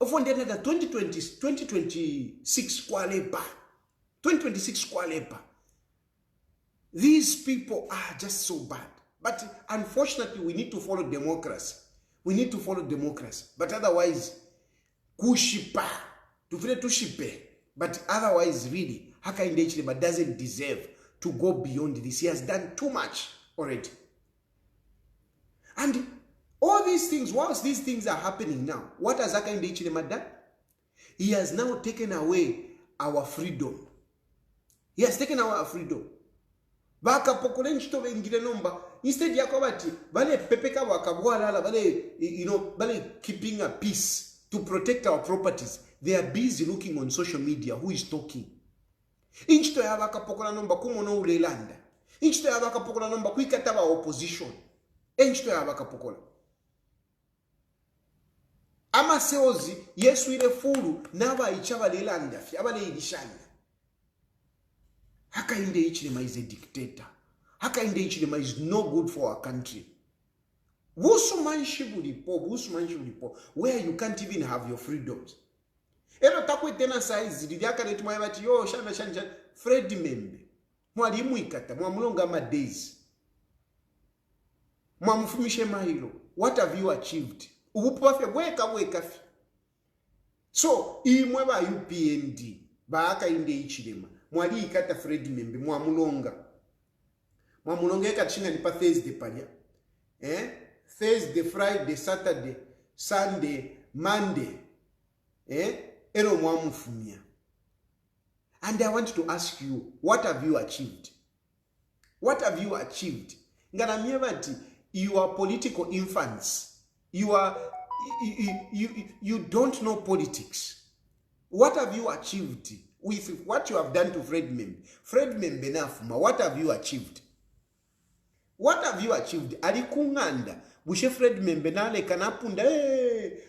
Often 2026 kwalepa. 2026 kwalepa. These people are just so bad. But unfortunately, we need to follow democracy. We need to follow democracy. But otherwise, kushipa. Tufile tushipe. But otherwise, really, Hakainde Hichilema doesn't deserve to go beyond this. He has done too much already. And all these things, whilst these things are happening now, what has Hakainde Hichilema done? He has now taken away our freedom. He has taken away our freedom. Bakapokole nchito bengire nomba, instead yako bati bale pepeka wakabwala bale keeping a peace to protect our properties. They are busy looking on social media who is talking. Inchito ya bakapokola nomba kumono ulelanda. Inchito ya bakapokola nomba kuikataba opposition. Inchito ya bakapokola. Ama seozi yesu ile fulu naba ichaba lelanda fi abale ilishanya. Hakainde Hichilema is a dictator. Hakainde Hichilema is no good for our country. Where you can't even have your freedoms. Ero takwe tena saizi lidiaka netumaya bati yo shana Fred Membe. Mwalimu ikata mwamulonga ma days. Mwamufumishe mahilo. What have you achieved? Ubupafya weka fi. So imwe ba UPND ba Hakainde Hichilema. Mwali ikata Fred Membe mwamulonga eka chinga nipa Thursday palia. Thursday, Friday, Saturday, Sunday, Monday. Ero mwamufumia. And I want to ask you, what have you achieved? What have you achieved? Ngaramia bati, you are political infants. You don't know politics. What have you achieved with what you have done to Fred Membe? Fred Membe nafuma, what have you achieved? What have you achieved? Alikunganda bushe Fred Membe na leka napunda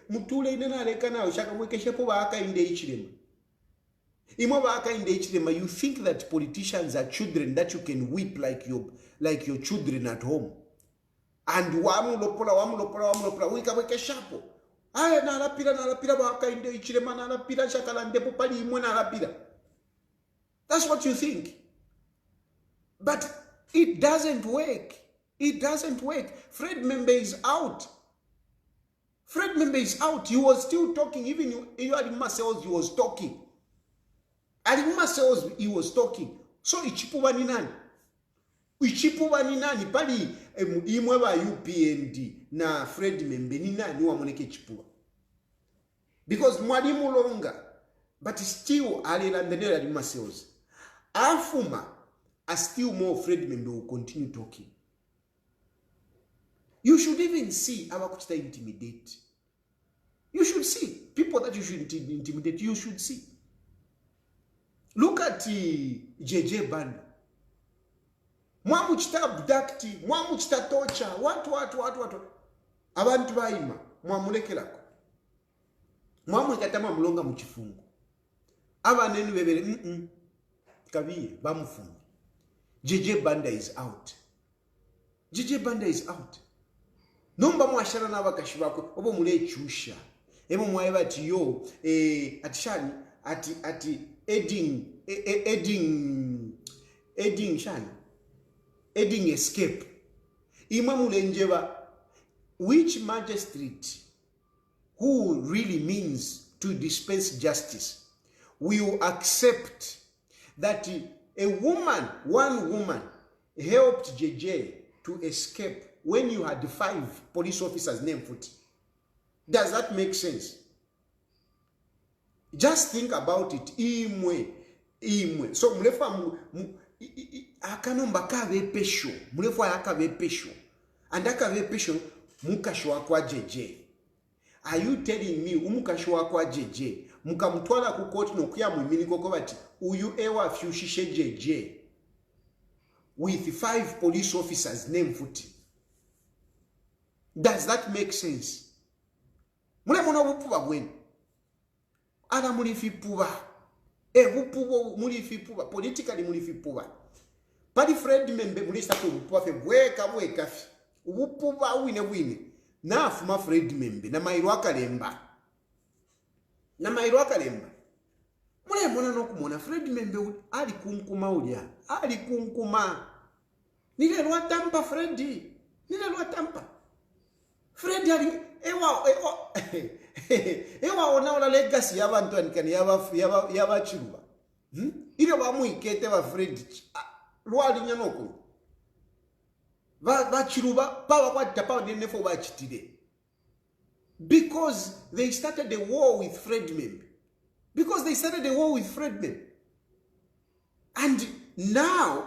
mutule ine na leka na ushaka mwekeshe po ba Hakainde Hichilema. Imo ba Hakainde Hichilema, you think that politicians are children that you can whip like your children at home. And wamulopola wika mwekeshapo. Aya na lapira ba Hakainde Hichilema na lapira shakala ndepo pali imwe na lapira. That's what you think. But it doesn't work. It doesn't work. Fred Membe is out. Fred Membe is out. He was still talking. Even you had Marcels, he was talking. And Marcels, he was talking. So ichipuba ni nani? Ichipuba ni nani? Pali imwe ba UPND na Fred Membe ni nani wamoneke chipuba? Because mwalimu longa, but still alilandenera di Marcels. Afuma, as still more Fred Membe will continue talking. You should even see Abakuchita intimidate. You should see people that you should intimidate. You should see. Look at JJ Banda. Mwamuchita abduct, mwamuchita torture, watu. Abantu baima, mwamulekelako. Mwamulekata mwamulonga mu kifungo. Abanene bebere, kabiye, bamufunga. JJ Banda is out. JJ Banda is out. Nomba mwashara n'abakashi bako, obo mule chusha. Emo mwaye bati yo, atishani, ati aiding escape. Imwe mule njeba, which magistrate who really means to dispense justice will accept that one woman helped JJ to escape when you had 5 police officers named Futi? Does that make sense? Just think about it. Imwe. So mlefa akanomba kave pesho. Mlefa akave pesho. And akave pesho mukashwa kwa JJ. Are you telling me umukashwa kwa JJ? Mukamutwala ku court no kuya mwimini koko bati uyu ewa fyushishe JJ with 5 police officers named Futi? Does that make sense? Mule muna bupuba bwenu. Ana mulifipuba. Bupubo mulifipuba. Politically mulifipuba. Padi Fred membe mulisato bupuba fe bweka fi. Bupuba wine. Na afuma Fred membe na mairwa kalemba. Mule muna nokumona Fred membe ali kunkuma ulia. Ali kunkuma. Nile lwa tampa Freddy. Fred ali ewa ona ola legacy yabantu anikani yaba Chiluba. Ile bamuikete ba Fred lwali nyanoko. Ba Chiluba power kwa tapa nefo ba chitide. Because they started the war with Fredman. And now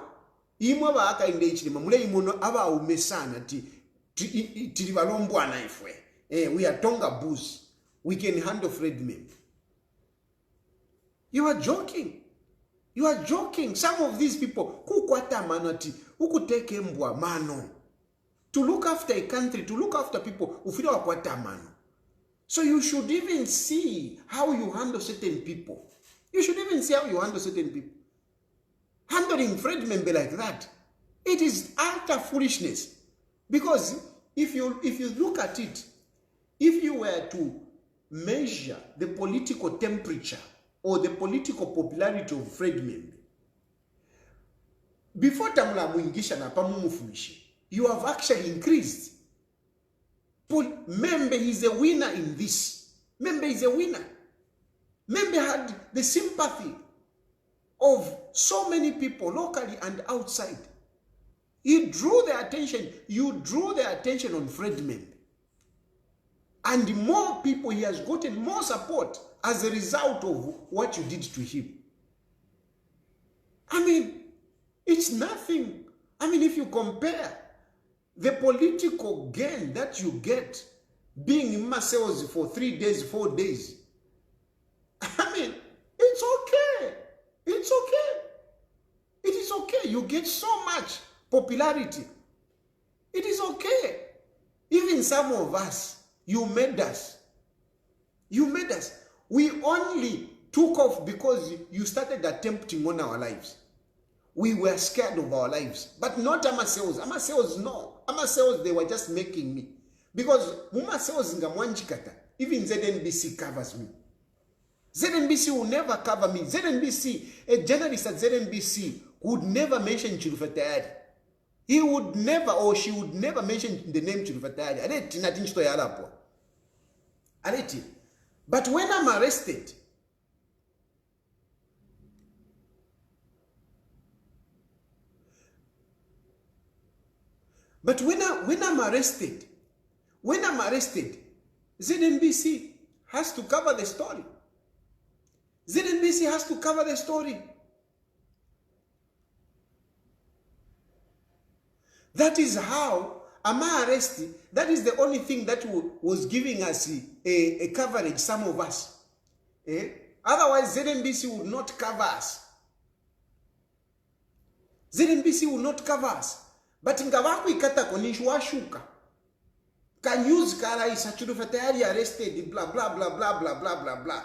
imwe ba Hakainde Hichilema mule imono aba umesana tili balombwana ifwe. We are Tonga Booze. We can handle Fredman. You are joking. Some of these people kukwata manati ukuteke mbwa mano to look after a country, to look after people ufira wakwata mano. So you should even see how you handle certain people. Handling Fredman be like that, it is utter foolishness. Because if you look at it, if you were to measure the political temperature or the political popularity of Fredman, before Tamula Muingisha na Pamumufumishi, you have actually increased. Membe is a winner in this. Membe had the sympathy of so many people locally and outside. You drew their attention on Fredman. And more people, he has gotten more support as a result of what you did to him. I mean, it's nothing. I mean, if you compare the political gain that you get being in Marseilles for 3 days, 4 days, I mean, it's okay. It is okay. You get so much popularity. It is okay. Even some of us, you made us. We only took off because you started attempting on our lives. We were scared of our lives. But not Amaseos. No. Amaseos, they were just making me. Because Mumaseos ngamwanjikata. Even ZNBC covers me. ZNBC will never cover me. A journalist at ZNBC would never mention Chilufya. He would never, or she would never mention the name Chilufya. But when I'm arrested, when I'm arrested, ZNBC has to cover the story. That is how am I arrested? That is the only thing that was giving us a coverage, some of us. Otherwise, ZNBC would not cover us. ZNBC will not cover us. But ngavakuikata konishwashuka. Can use karaisa Chilufya Tayali arrested, blah blah blah blah blah blah blah blah.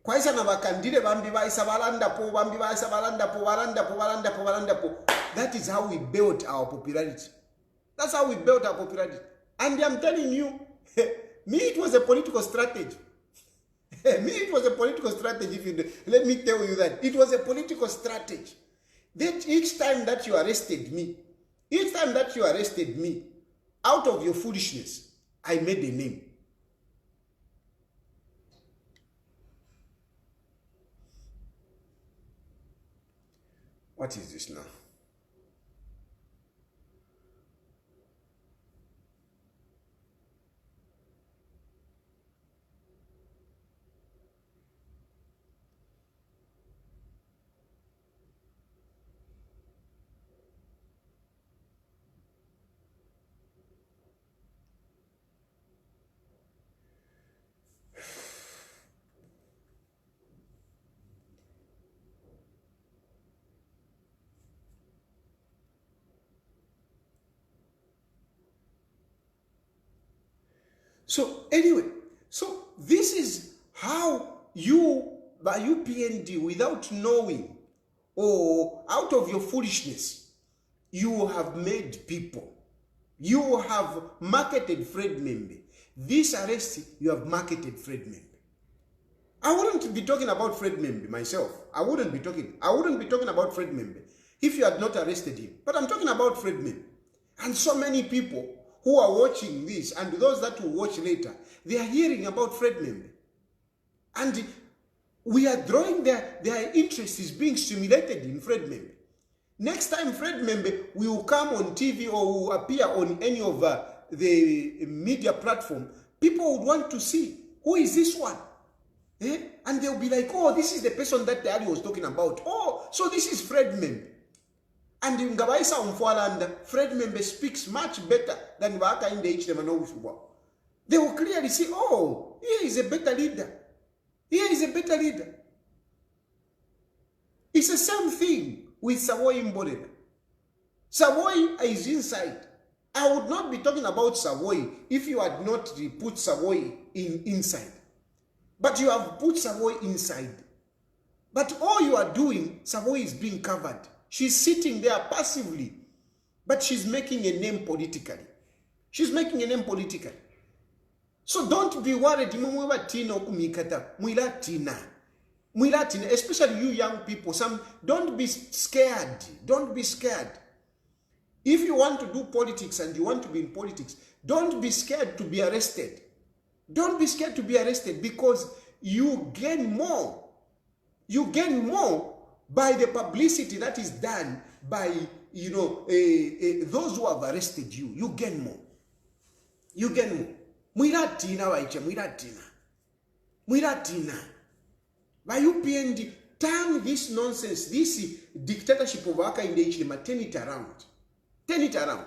Kwaisa na bakandire bambi baisa balanda po bambi baisa balanda po balanda po balanda po balanda po. That is how we built our popularity. That's how we built our popularity. And I'm telling you, me it was a political strategy. Me it was a political strategy. Let me tell you that it was a political strategy. That each time that you arrested me, out of your foolishness, I made a name. What is this now? So anyway, so this is how you, by UPND, without knowing or out of your foolishness, you have made people. You have marketed Fred Membe. This arrest, you have marketed Fred Membe. I wouldn't be talking about Fred Membe myself. I wouldn't be talking about Fred Membe if you had not arrested him. But I'm talking about Fred Membe. And so many people who are watching this, and those that will watch later, they are hearing about Fred Membe. And we are drawing their interest is being stimulated in Fred Membe. Next time Fred Membe will come on TV or will appear on any of the media platform, people would want to see, who is this one? And they'll be like, oh, this is the person that Tayali was talking about. Oh, so this is Fred Membe. And in Gabaisa Umfwalanda, Fred Membe speaks much better than Hakainde Hichilema no Ufubwa. They will clearly see, oh, here is a better leader. Here is a better leader. It's the same thing with Savoy Mborela. Savoy is inside. I would not be talking about Savoy if you had not put Savoy inside. But you have put Savoy inside. But all you are doing, Savoy is being covered. She's sitting there passively, but she's making a name politically. She's making a name politically. So don't be worried. Especially you young people. Don't be scared. Don't be scared. If you want to do politics and you want to be in politics, don't be scared to be arrested. Don't be scared to be arrested because you gain more. You gain more by the publicity that is done by, those who have arrested you. You gain more. You gain more. Mwiratina waicha, mwiratina. Mwiratina. By UPND, turn this nonsense, this dictatorship of Hakainde Hichilema, turn it around. Turn it around.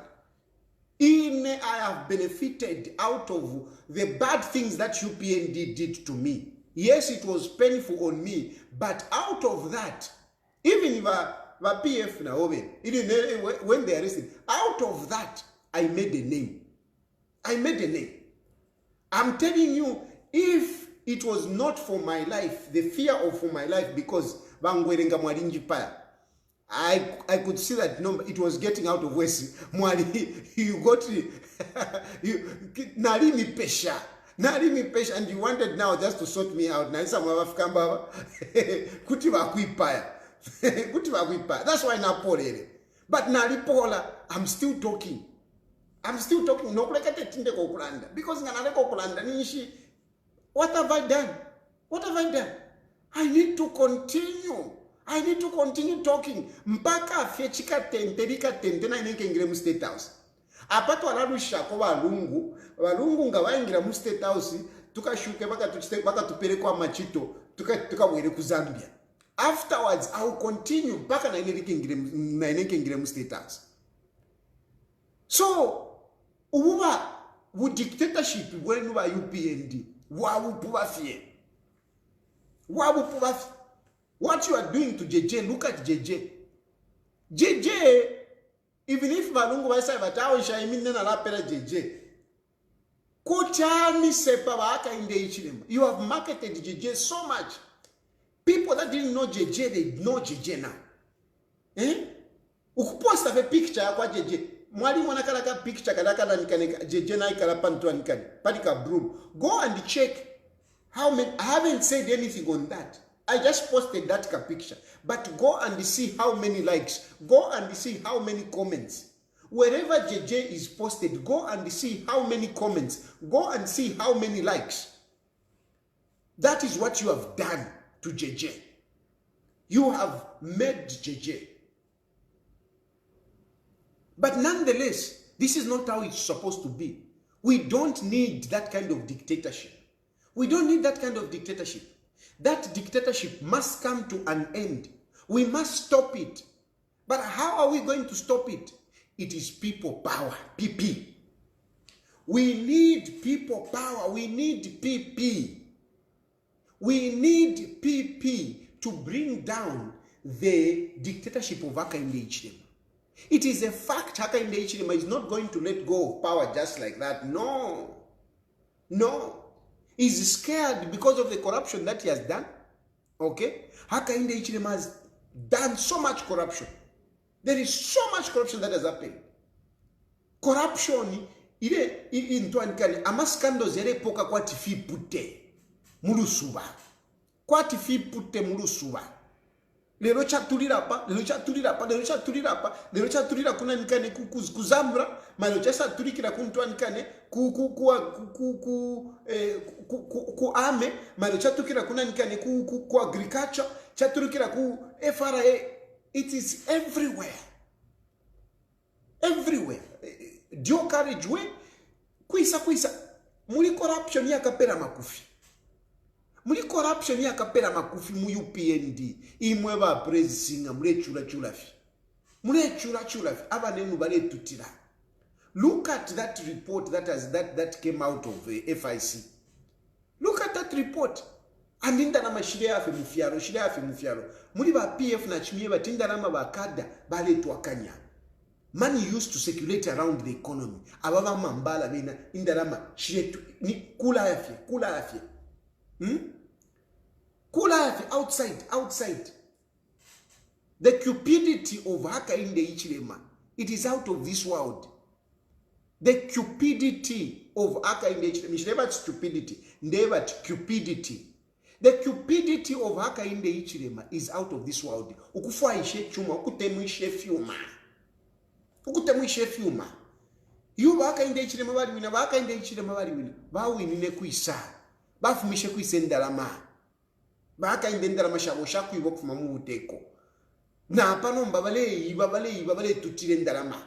I have benefited out of the bad things that UPND did to me. Yes, it was painful on me, but out of that, even if PF now, when they arrested, out of that, I made a name. I made a name. I'm telling you, if it was not for my life, the fear of for my life, because I could see that number, it was getting out of West. You got Narimi Pesha. Narimi Pesha, and you wanted now just to sort me out. That's why now Paul. But Naripola, I'm still talking. I'm still talking. No, because what have I done? What have I done? I need to continue. I need to continue talking. Mpaka fechika tenterika tentena inenge mu State House. Apato alarusha ko balungu nga baingira mu State House tukashuke baka tupere kwa machito tukabwere ku Zambia. Afterwards I will continue mpaka na inenge mu State House. So ububa bu dictatorship bwenu ba UPND wabupubafie. What you are doing to JJ, look at JJ. JJ, even if Valungu was a town, Shaimin and Lapera JJ. Kochani sepa Hakainde Hichilema. You have marketed JJ so much. People that didn't know JJ, they know JJ now. Ukuposta a picture kwa JJ. Mwali mwanakala ka picture kadakala nikane JJ na ikala pantua nikane. Panika broom. Go and check how many. I haven't said anything on that. I just posted that picture. But go and see how many likes. Go and see how many comments. Wherever JJ is posted, go and see how many comments. Go and see how many likes. That is what you have done to JJ. You have made JJ. But nonetheless, this is not how it's supposed to be. We don't need that kind of dictatorship. We don't need that kind of dictatorship. That dictatorship must come to an end. We must stop it. But how are we going to stop it? It is people power, PP. We need people power. We need PP. We need PP to bring down the dictatorship of Hakainde Hichilema. It is a fact Hakainde Hichilema is not going to let go of power just like that. No. No. He's scared because of the corruption that he has done. Okay? Hakainde Hichilema has done so much corruption. There is so much corruption that has happened. Corruption, ile into ankani amaskando zere poka kwa tifi pute mulusuba. Kwa tifi pute mulusuba. Lero chatulira pa, lero chatulira pa, lero chatulira pa, lero chatulira kuna nikane kuzambra, malo chasa tulikira kuntu ankane ku ame, malo chatukira kuna nikane ku agriculture, chatukira ku FRA. It is everywhere. Everywhere. Dio carriage way. Kwisa. Muli corruption ya kapera makufi. Muli corruption ya kapera makufi mu UPND. Imwe ba praise singa mule chulafi. Mule chulafi. Aba nenu bale tutira. Look at that report that came out of FIC. Look at that report. Andinda na mashire yafe mufiaro. Muri ba PF na chimie batinda na bakada bale tuakanya. Money used to circulate around the economy. Ababa mambala bina indalama shiretu ni kula afya. Kula afya outside. The cupidity of Hakainde Hichilema, it is out of this world. The cupidity of Hakainde Hichilema, never stupidity, never cupidity. The cupidity of Hakainde Hichilema is out of this world. Ukufwa ishe chuma, ukutemuishe fiuma. You Hakainde Hichilema bali wina, Hakainde Hichilema bali wina. Bawinine kuisa. Bafumishe kuise ndalama. Hakainde ndalama shaku ibo kufuma mu uteko. Na apano mbabale tutire ndalama.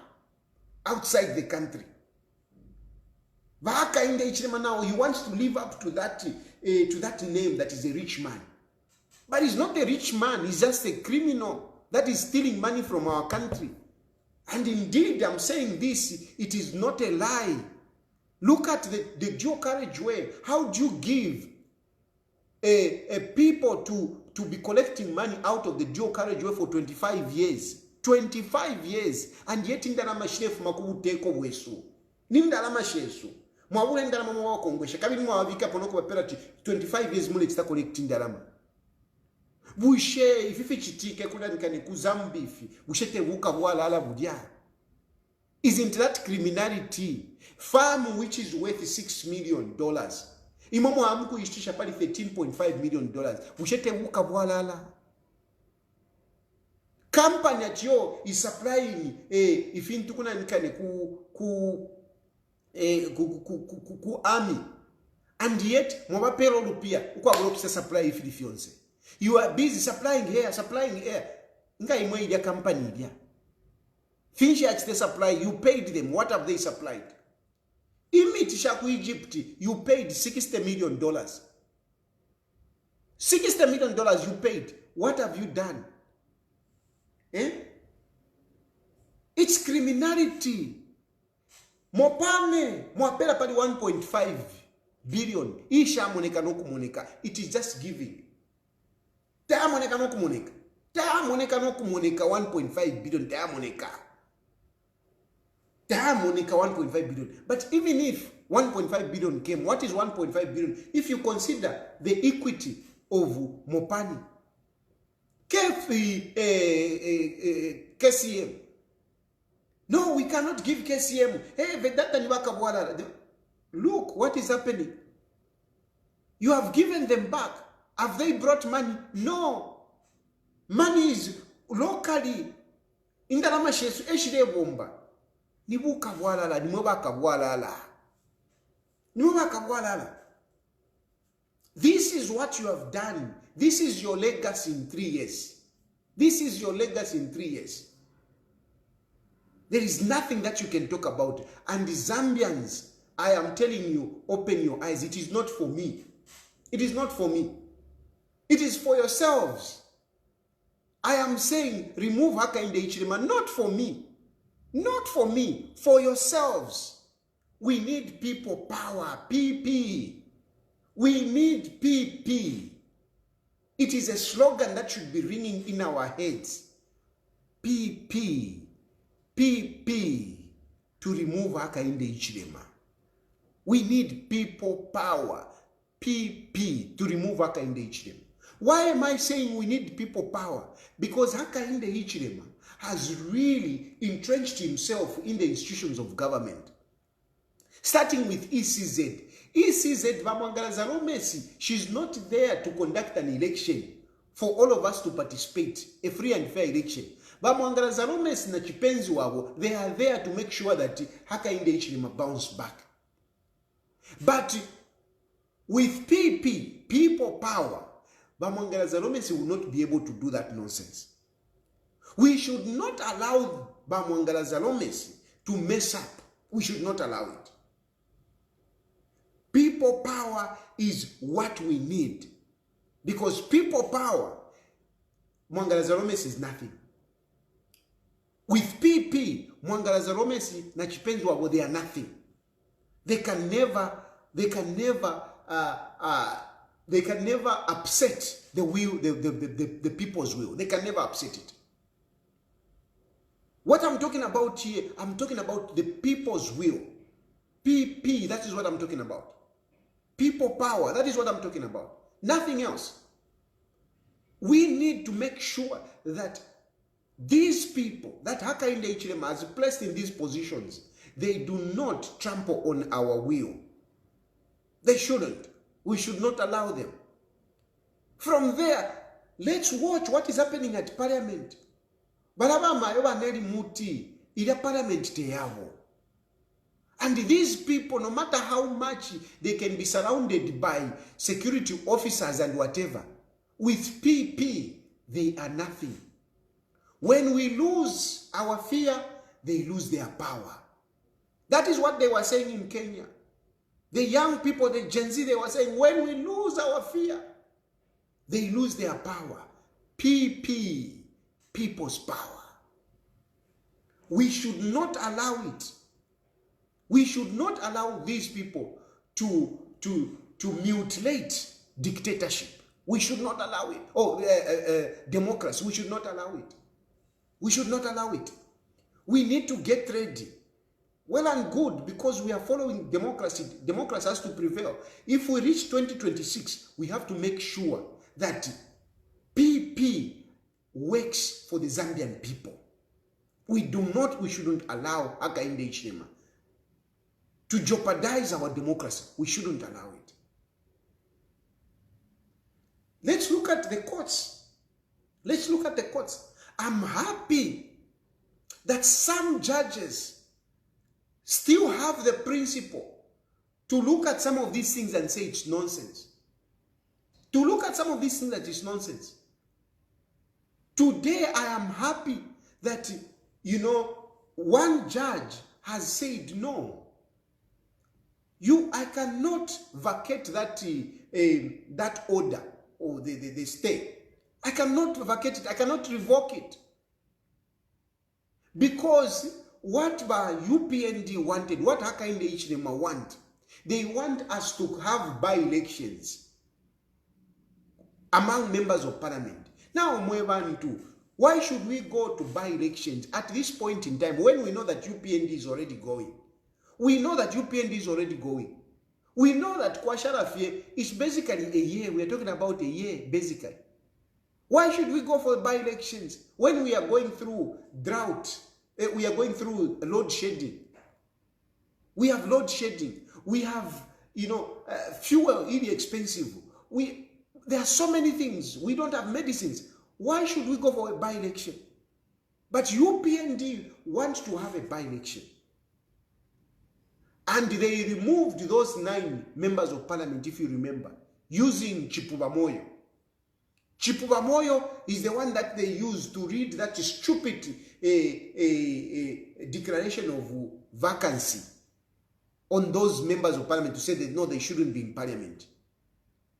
Outside the country. Hakainde Hichilema now, he wants to live up to that name that is a rich man. But he's not a rich man, he's just a criminal that is stealing money from our country. And indeed, I'm saying this, it is not a lie. Look at the dual carriage way. How do you give a people to be collecting money out of the dual carriage way for 25 years? 25 years. And yet in the Ramashef Makubu take over so. Nindalama shesu. Mwabule ndalama mwa kongwesha. Kabili mwabika ponoko waperati 25 years mule tita collecting ndalama. Bushe ififi chitike kula nikane kuzambifi. Bushete wuka wala ala budia. Isn't that criminality? Farm which is worth $6 million. Imomo hamuku ishtisha pali $13.5 million. Bushete wuka wala ala. Company at yo is supplying if into kuna nikane ku army, and yet mwaba payroll pia ukwa gropsa supply if the you are busy supplying here nga imwe ya company dia finish at the supply, you paid them. What have they supplied? Imiti shaku Egypt, you paid $60 million. $60 million you paid. What have you done? It's criminality. Mopane, mwapela pali 1.5 billion. Isha moneka no kumoneka. It is just giving. Tea moneka no kumoneka. tayamoneka nokumoneka 1.5 billion tayamoneka 1.5 billion. But even if 1.5 billion came, what is 1.5 billion if you consider the equity of Mopani, KCM? No, we cannot give KCM. Hey, look what is happening. You have given them back. Have they brought money? No. Money is locally. Indarama shesu eshire bomba. Nibuka bwalala, nimobaka bwalala. Nimobaka bwalala. This is what you have done. This is your legacy in 3 years. This is your legacy in 3 years. There is nothing that you can talk about. And the Zambians, I am telling you, open your eyes. It is not for me. It is not for me. It is for yourselves. I am saying remove Hakainde Hichilema, not for me. Not for me, for yourselves. We need people power, PP. We need PP. It is a slogan that should be ringing in our heads. PP. PP. To remove Hakainde Hichilema. We need people power. PP. To remove Hakainde Hichilema. Why am I saying we need people power? Because Hakainde Hichilema has really entrenched himself in the institutions of government. Starting with ECZ. ECZ, Vamwangala Messi, she's not there to conduct an election for all of us to participate, a free and fair election. Vamwangala Messi na Chipenzi wabo, they are there to make sure that Hakainde Hichilema bounce back. But with PP, people power, Vamwangala Messi will not be able to do that nonsense. We should not allow Vamwangala Messi to mess up. We should not allow it. People power is what we need. Because people power, Mwangala Messi is nothing. With PP, Mwangala Messi na Chipenzi wabo, they are nothing. They can never upset the will, the people's will. They can never upset it. What I'm talking about here, I'm talking about the people's will. PP, that is what I'm talking about. People power, that is what I'm talking about. Nothing else. We need to make sure that these people, that Hakainde Hichilema has placed in these positions, they do not trample on our will. They shouldn't. We should not allow them. From there, let's watch what is happening at Parliament. Barabama ewa neri muti ila Parliament teyavo. And these people, no matter how much they can be surrounded by security officers and whatever, with PP, they are nothing. When we lose our fear, they lose their power. That is what they were saying in Kenya. The young people, the Gen Z, they were saying, when we lose our fear, they lose their power. PP, people's power. We should not allow it. We should not allow these people to mutilate dictatorship. We should not allow it. Oh, democracy. We should not allow it. We should not allow it. We need to get ready. Well and good, because we are following democracy. Democracy has to prevail. If we reach 2026, we have to make sure that PP works for the Zambian people. We shouldn't allow Hakainde Hichilema to jeopardize our democracy. We shouldn't allow it. Let's look at the courts. Let's look at the courts. I'm happy that some judges still have the principle to look at some of these things and say it's nonsense. To look at some of these things that is nonsense. Today I am happy that, one judge has said no. I cannot vacate that order or the stay. I cannot vacate it. I cannot revoke it. Because what UPND wanted, what Hakainde Hichilema want, they want us to have by-elections among members of parliament. Now, Mwebantu, why should we go to by-elections at this point in time when we know that UPND is already going? We know that UPND is already going. We know that Chilufya is basically a year. We are talking about a year, basically. Why should we go for by-elections when we are going through drought? We are going through load shedding. We have load shedding. We have, fuel really expensive. There are so many things. We don't have medicines. Why should we go for a by-election? But UPND wants to have a by-election. And they removed those 9 members of parliament, if you remember, using Chipubamoyo. Chipubamoyo is the one that they used to read that stupid declaration of vacancy on those members of parliament to say that no, they shouldn't be in parliament.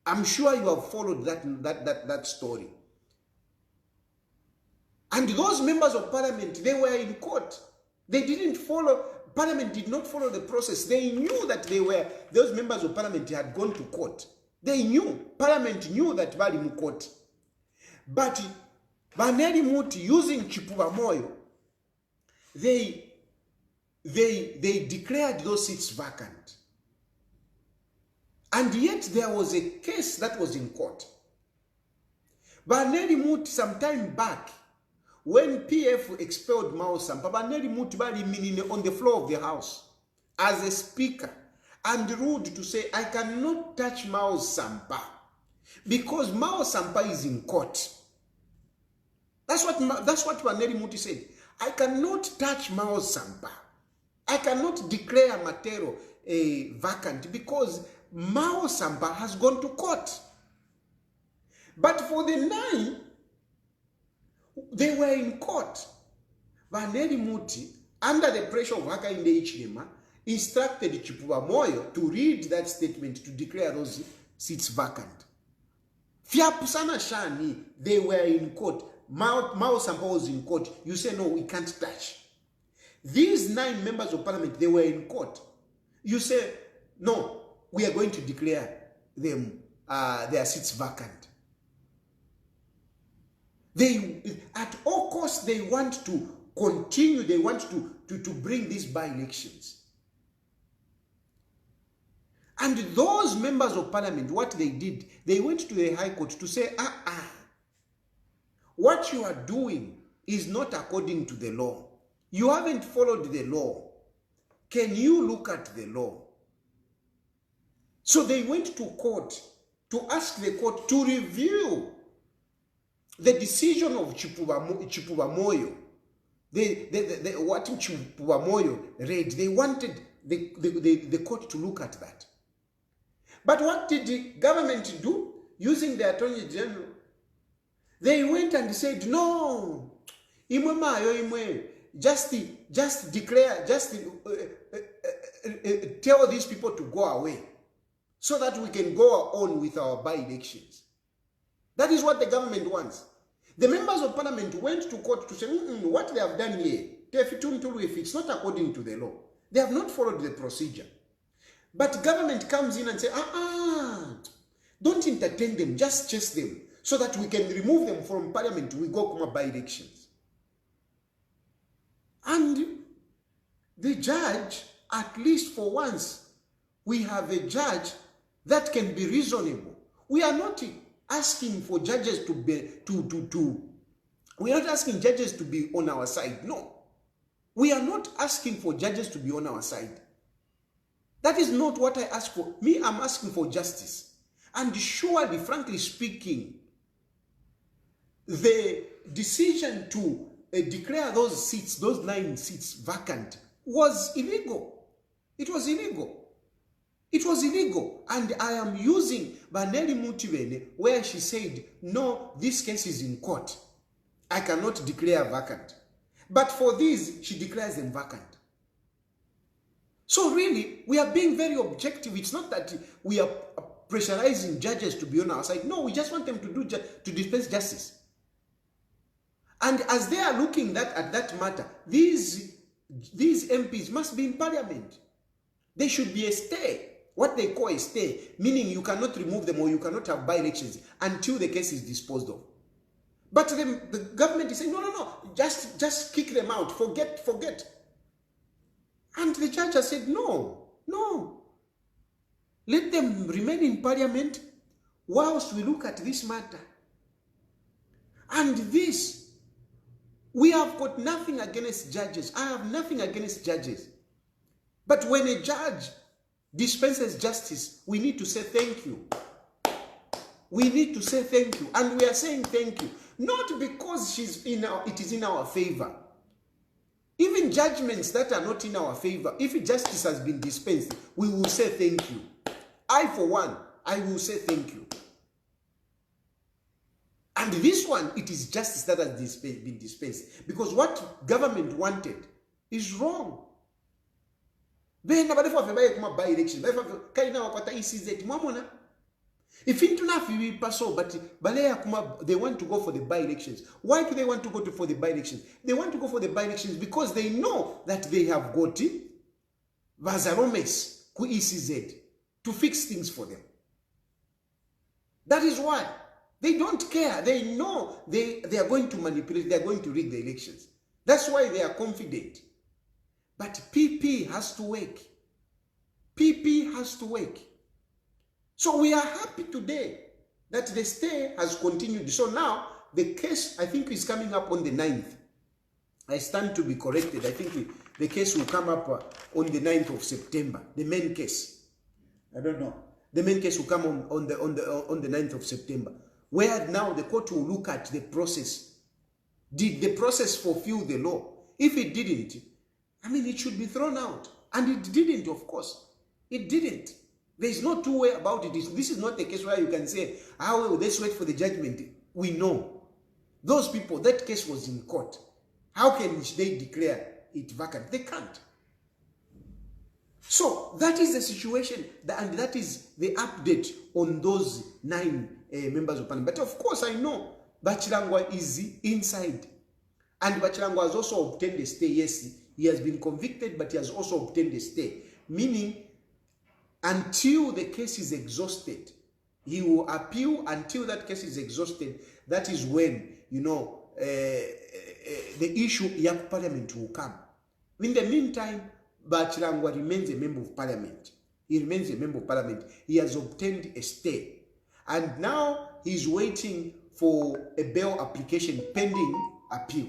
I'm sure you have followed that story. And those members of parliament, they were in court. They didn't follow, parliament did not follow the process. They knew that those members of parliament had gone to court. They knew, parliament knew that bali mu court. But Baneli Muti using Chipubamoyo, they declared those seats vacant. And yet there was a case that was in court. Baneli Muti sometime back, when PF expelled Mao Sampa, Baneli Muti bali minine on the floor of the house as a speaker and ruled to say, I cannot touch Mao Sampa because Mao Sampa is in court. That's what Baneli Muti said. I cannot touch Mao Sampa. I cannot declare Matero vacant because Mao Sampa has gone to court. But for the 9, they were in court. Baneli Muti, under the pressure of Hakainde Hichilema, instructed Chipubamoyo to read that statement to declare those seats vacant. Fiapusana Shani, they were in court. Mao Sampa was in court. You say, no, we can't touch. These 9 members of parliament, they were in court. You say, no, we are going to declare them their seats vacant. They, at all costs, they want to continue. They want to bring these by-elections. And those members of parliament, what they did, they went to the High Court to say, what you are doing is not according to the law. You haven't followed the law. Can you look at the law? So they went to court to ask the court to review the decision of Chipubamoyo. What Chipubamoyo read, they wanted the court to look at that. But what did the government do? Using the Attorney General, they went and said, no, just declare, tell these people to go away so that we can go on with our by-elections. That is what the government wants. The members of parliament went to court to say, what they have done here, if it's not according to the law, they have not followed the procedure. But government comes in and says, don't entertain them, just chase them so that we can remove them from parliament. We go by elections. And the judge, at least for once, we have a judge that can be reasonable. We are not asking for judges to be we are not asking judges to be on our side. No. We are not asking for judges to be on our side. That is not what I ask for. Me, I'm asking for justice. And surely, frankly speaking, the decision to declare those seats, those 9 seats vacant, was illegal. It was illegal. It was illegal. And I am using Baneli Muti where she said, no, this case is in court. I cannot declare vacant. But for these, she declares them vacant. So really, we are being very objective. It's not that we are pressurizing judges to be on our side. No, we just want them to dispense justice. And as they are looking at that matter, these MPs must be in parliament. They should be a stay, what they call a stay, meaning you cannot remove them or you cannot have by-elections until the case is disposed of. But the government is saying, no, just kick them out, forget. And the judge has said, no. Let them remain in parliament whilst we look at this matter. And this, we have got nothing against judges. I have nothing against judges. But when a judge dispenses justice, we need to say thank you. We need to say thank you. And we are saying thank you. Not because it is in our favor. Even judgments that are not in our favor, if justice has been dispensed, we will say thank you. I, for one, I will say thank you. And this one, it is justice that has been dispensed. Because what government wanted is wrong. If they want to go for the by-elections. Why do they want to go for the by-elections? They want to go for the by-elections because they know that they have got Vazaromes ku ECZ to fix things for them. That is why. They don't care. They know they are going to manipulate. They are going to rig the elections. That's why they are confident. But PP has to work. PP has to work. So we are happy today that the stay has continued. So now the case, I think, is coming up on the 9th. I stand to be corrected. I think the case will come up on the 9th of September. The main case. I don't know. The main case will come on the 9th of September. Where now the court will look at the process. Did the process fulfill the law? If it didn't, it should be thrown out. And it didn't, of course. It didn't. There is no two way about it. This is not a case where you can say, well, let's wait for the judgment. We know. Those people, that case was in court. How can they declare it vacant? They can't. So that is the situation, and that is the update on those 9 members of parliament. But of course, I know Bachilangwa is inside. And Bachilangwa has also obtained a stay. Yes, he has been convicted, but he has also obtained a stay. Meaning, until the case is exhausted, he will appeal until that case is exhausted. That is when, the issue of parliament will come. In the meantime, Bachilangwa remains a member of parliament. He remains a member of parliament. He has obtained a stay. And now he's waiting for a bail application pending appeal.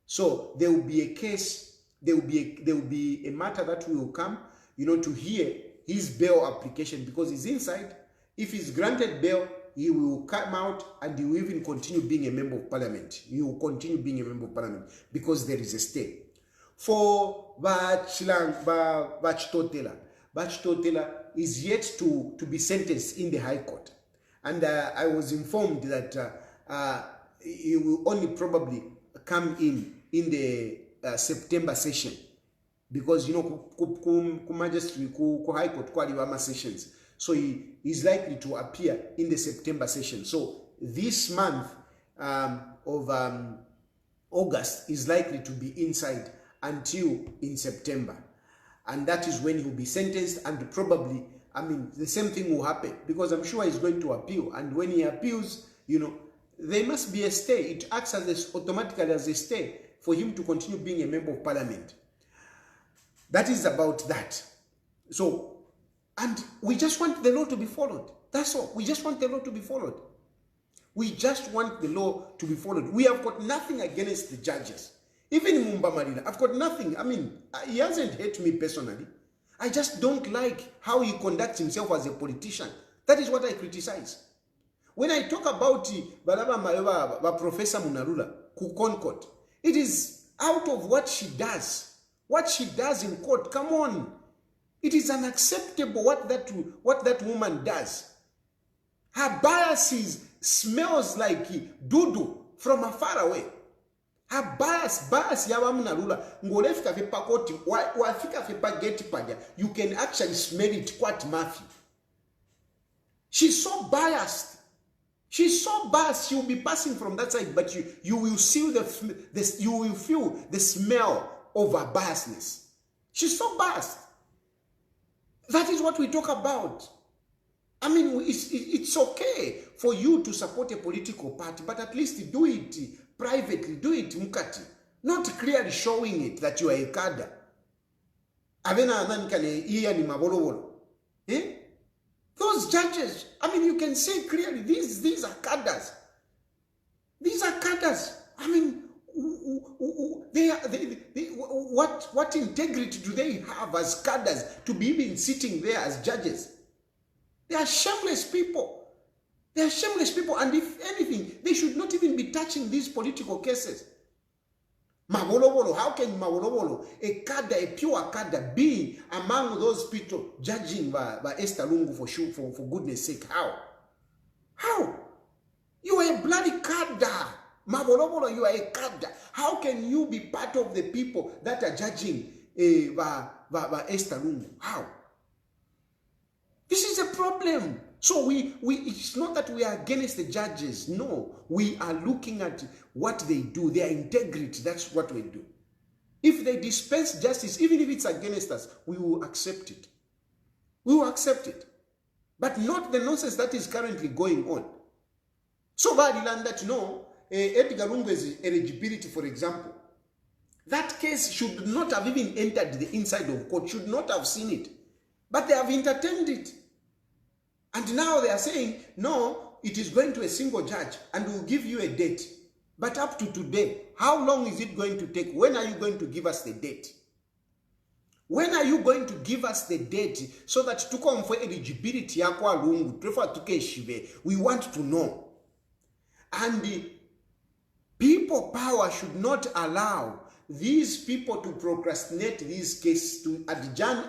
So there will be a case, there will be a matter that will come, to hear his bail application because he's inside. If he's granted bail, he will come out and he will even continue being a member of parliament. He will continue being a member of parliament because there is a stay. For Bachitotela is yet to be sentenced in the High Court. And I was informed that he will only probably come in the September session. Because, magistrate, High Court, Kwaliwama sessions. So he is likely to appear in the September session. So this month of August is likely to be inside until in September. And that is when he will be sentenced, and probably, the same thing will happen because I'm sure he's going to appeal. And when he appeals, there must be a stay. It acts automatically as a stay for him to continue being a member of parliament. That is about that. So, and we just want the law to be followed. That's all. We just want the law to be followed. We just want the law to be followed. We have got nothing against the judges. Even Mumba Marina, I've got nothing. He hasn't hurt me personally. I just don't like how he conducts himself as a politician. That is what I criticize. When I talk about Balaba Mayoba, Professor Munarula, ku Concord, it is out of what she does. What she does in court, come on. It is unacceptable what that woman does. Her biases smells like dudu from afar away. Her bias yawa Munarula, ngolefika fe pakoti, wafika fe pageti paja, you can actually smell it quite mafi. She's so biased. She's so biased. She will be passing from that side, but you will feel the smell of her biasness. She's so biased. That is what we talk about. I mean, it's okay for you to support a political party, but at least do it privately, do it mukati, not clearly showing it that you are a cadre. Avena anankane iya ni mabolobolo. Those judges, I mean, you can say clearly, these are cadres. These are cadres. I mean, what integrity do they have as cadres to be even sitting there as judges? They are shameless people. They are shameless people, and if anything, they should not even be touching these political cases. Mabolobolo, how can Mabolobolo, a cadre, a pure cadre, be among those people judging by Esther Lungu for goodness sake? How? You are a bloody cadre. Mabolobolo, you are a cadre. How can you be part of the people that are judging by Esther Lungu? How? This is a problem. So it's not that we are against the judges. No, we are looking at what they do, their integrity. That's what we do. If they dispense justice, even if it's against us, we will accept it. We will accept it. But not the nonsense that is currently going on. So bad land that Edgar Lungu's eligibility, for example, that case should not have even entered the inside of court, should not have seen it. But they have entertained it. And now they are saying, no, it is going to a single judge and we'll give you a date. But up to today, how long is it going to take? When are you going to give us the date? When are you going to give us the date so that to come for eligibility, we want to know. And the people power should not allow these people to procrastinate these cases to adjourn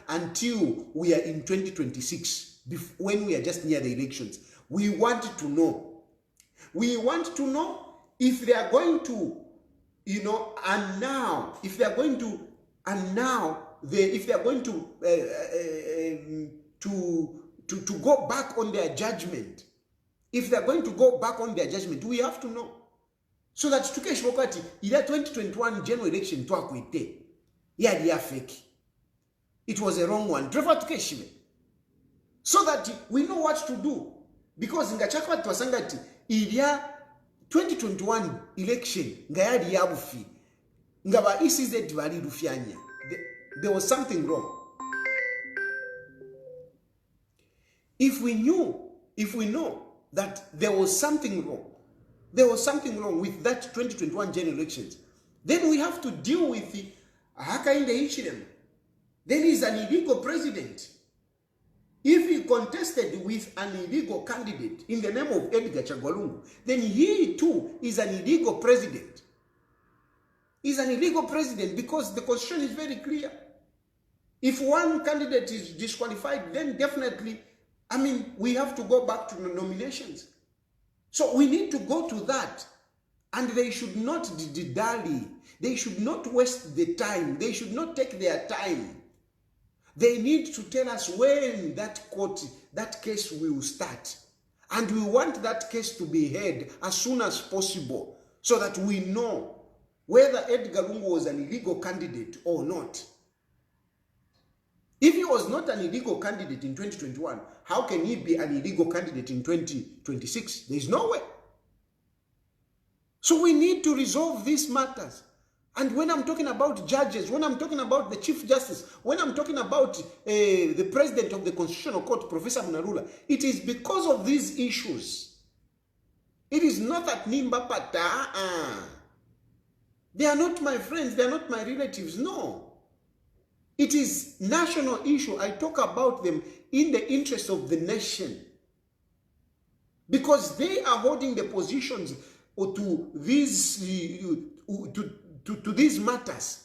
until we are in 2026, when we are just near the elections. We want to know. We want to know if they are going to, if they are going to go back on their judgment. If they are going to go back on their judgment, we have to know. So that tukesh wakati ila 2021 general election twakwite yali ya fake. It was a wrong one. Trevor tukeshime. So that we know what to do. Because ngachakwa twasangati ila 2021 election ngayali ya bufi. Ngaba ECZ bali rufyanya. There was something wrong. If we know that there was something wrong, with that 2021 general elections, then we have to deal with the Hakainde Hichilema. Then he's an illegal president. If he contested with an illegal candidate in the name of Edgar Chagwalungu, then he too is an illegal president. He's an illegal president because the constitution is very clear. If one candidate is disqualified, then definitely, we have to go back to the nominations. So we need to go to that. And they should not dally. They should not waste the time. They should not take their time. They need to tell us when that case will start. And we want that case to be heard as soon as possible so that we know whether Edgar Lungu was an illegal candidate or not. If he was not an illegal candidate in 2021, how can he be an illegal candidate in 2026? There is no way. So we need to resolve these matters. And when I'm talking about judges, when I'm talking about the Chief Justice, when I'm talking about the President of the Constitutional Court, Professor Munarula, it is because of these issues. It is not that Nimba Pata. They are not my friends. They are not my relatives. No. It is national issue. I talk about them in the interest of the nation. Because they are holding the positions to these these matters.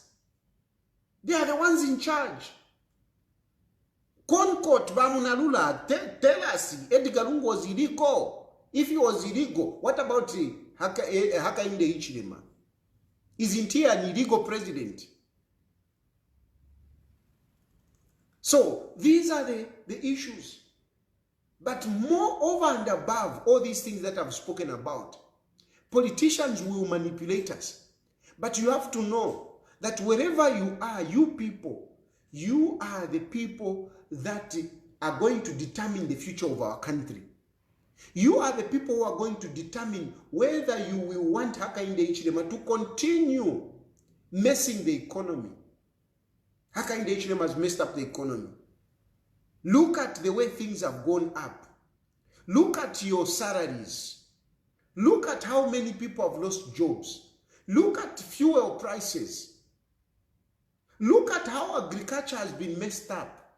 They are the ones in charge. Concord Bamunalula, tell us Edgar Lungu was illegal. If he was illegal, what about Hakainde Hichilema? Isn't he an illegal president? So these are the issues. But moreover and above all these things that I've spoken about, politicians will manipulate us. But you have to know that wherever you are, you people, you are the people that are going to determine the future of our country. You are the people who are going to determine whether you will want Hakainde Hichilema to continue messing the economy. Hakainde Hichilema has messed up the economy. Look at the way things have gone up. Look at your salaries. Look at how many people have lost jobs. Look at fuel prices. Look at how agriculture has been messed up.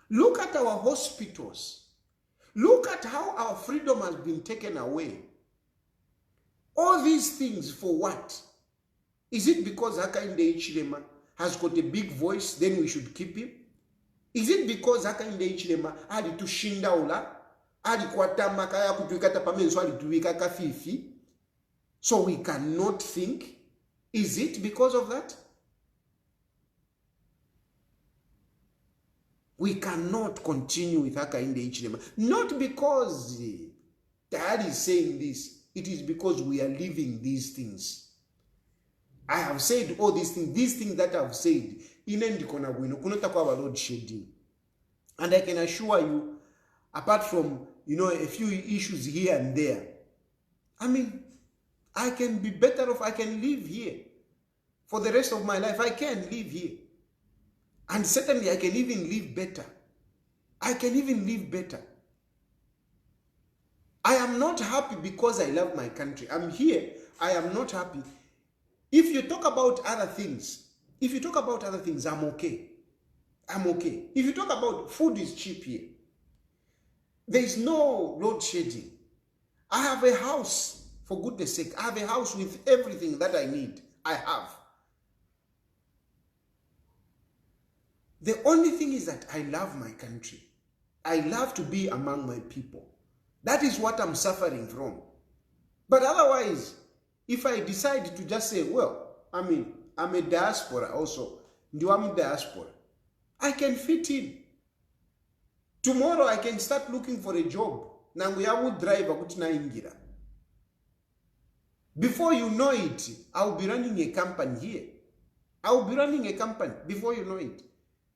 Look at our hospitals. Look at how our freedom has been taken away. All these things for what? Is it because Hakainde Hichilema has got a big voice, then we should keep him? Is it because Hakainde Hichilema alitushindaula, alikwata kaya kutuikata pamenso alituika kafifi, so we cannot think? Is it because of that? We cannot continue with Hakainde Hichilema. Not because Tayali is saying this. It is because we are living these things. I have said all these things that I have said. Load shedding. And I can assure you, apart from, a few issues here and there, I mean, I can be better off. I can live here for the rest of my life. I can live here. And certainly I can even live better. I can even live better. I am not happy because I love my country. I'm here. I am not happy. If you talk about other things, I'm okay. I'm okay. If you talk about food is cheap here, there is no load shedding. I have a house, for goodness sake. I have a house with everything that I need. I have. The only thing is that I love my country. I love to be among my people. That is what I'm suffering from. But otherwise, if I decide to just say, well, I mean, I'm a diaspora also. I'm a diaspora. I can fit in. Tomorrow I can start looking for a job. Now we will drive a Before you know it, I'll be running a company here. I'll be running a company before you know it.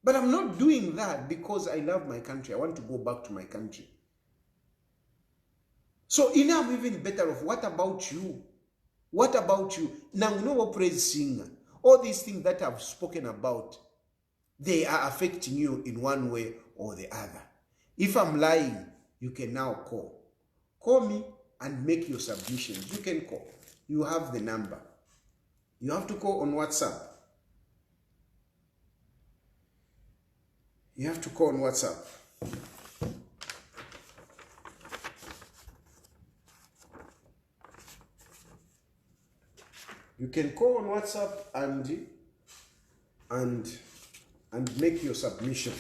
But I'm not doing that because I love my country. I want to go back to my country. So I'm even better off. What about you? What about you? Now, praise singer. All these things that I've spoken about, they are affecting you in one way or the other. If I'm lying, you can now call. Call me and make your submissions. You can call. You have the number. You have to call on WhatsApp. You have to call on WhatsApp. You can call on WhatsApp and make your submission.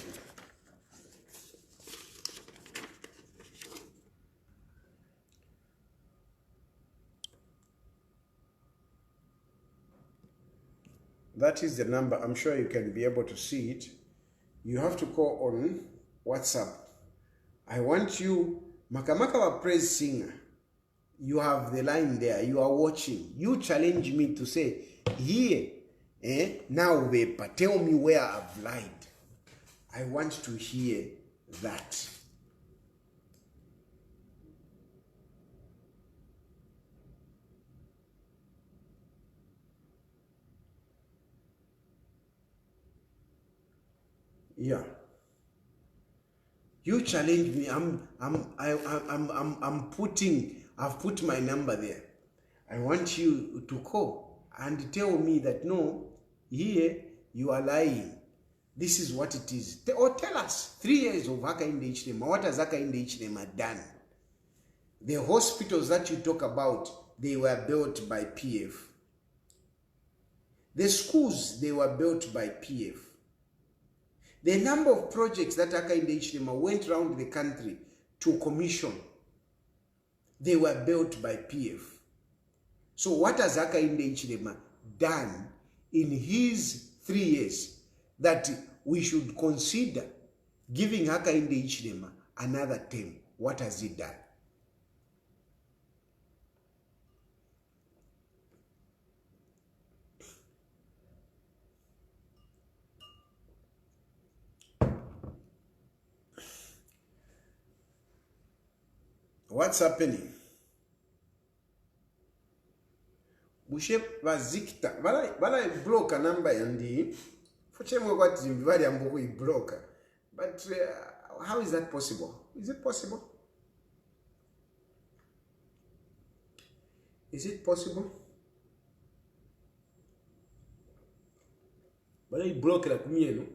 That is the number. I'm sure you can be able to see it. You have to call on WhatsApp. I want you, Makamaka wa praise singer. You have the line there. You are watching. You challenge me to say, here, now, Wepa, tell me where I've lied. I want to hear that. Yeah. You challenge me. I've put my number there. I want you to call and tell me that no, here you are lying. This is what it is. Or tell us 3 years of Hakainde Hichilema. What has Hakainde Hichilema done? The hospitals that you talk about, they were built by PF. The schools, they were built by PF. The number of projects that Hakainde Hichilema went around the country to commission, they were built by PF. So what has Hakainde Hichilema done in his 3 years that we should consider giving Hakainde Hichilema another term? What has he done? What's happening? Bushe bazikta. Bala block a number and for chemo what very ambuku broker. But how is that possible? Is it possible? Is it possible? But I broke like me, no?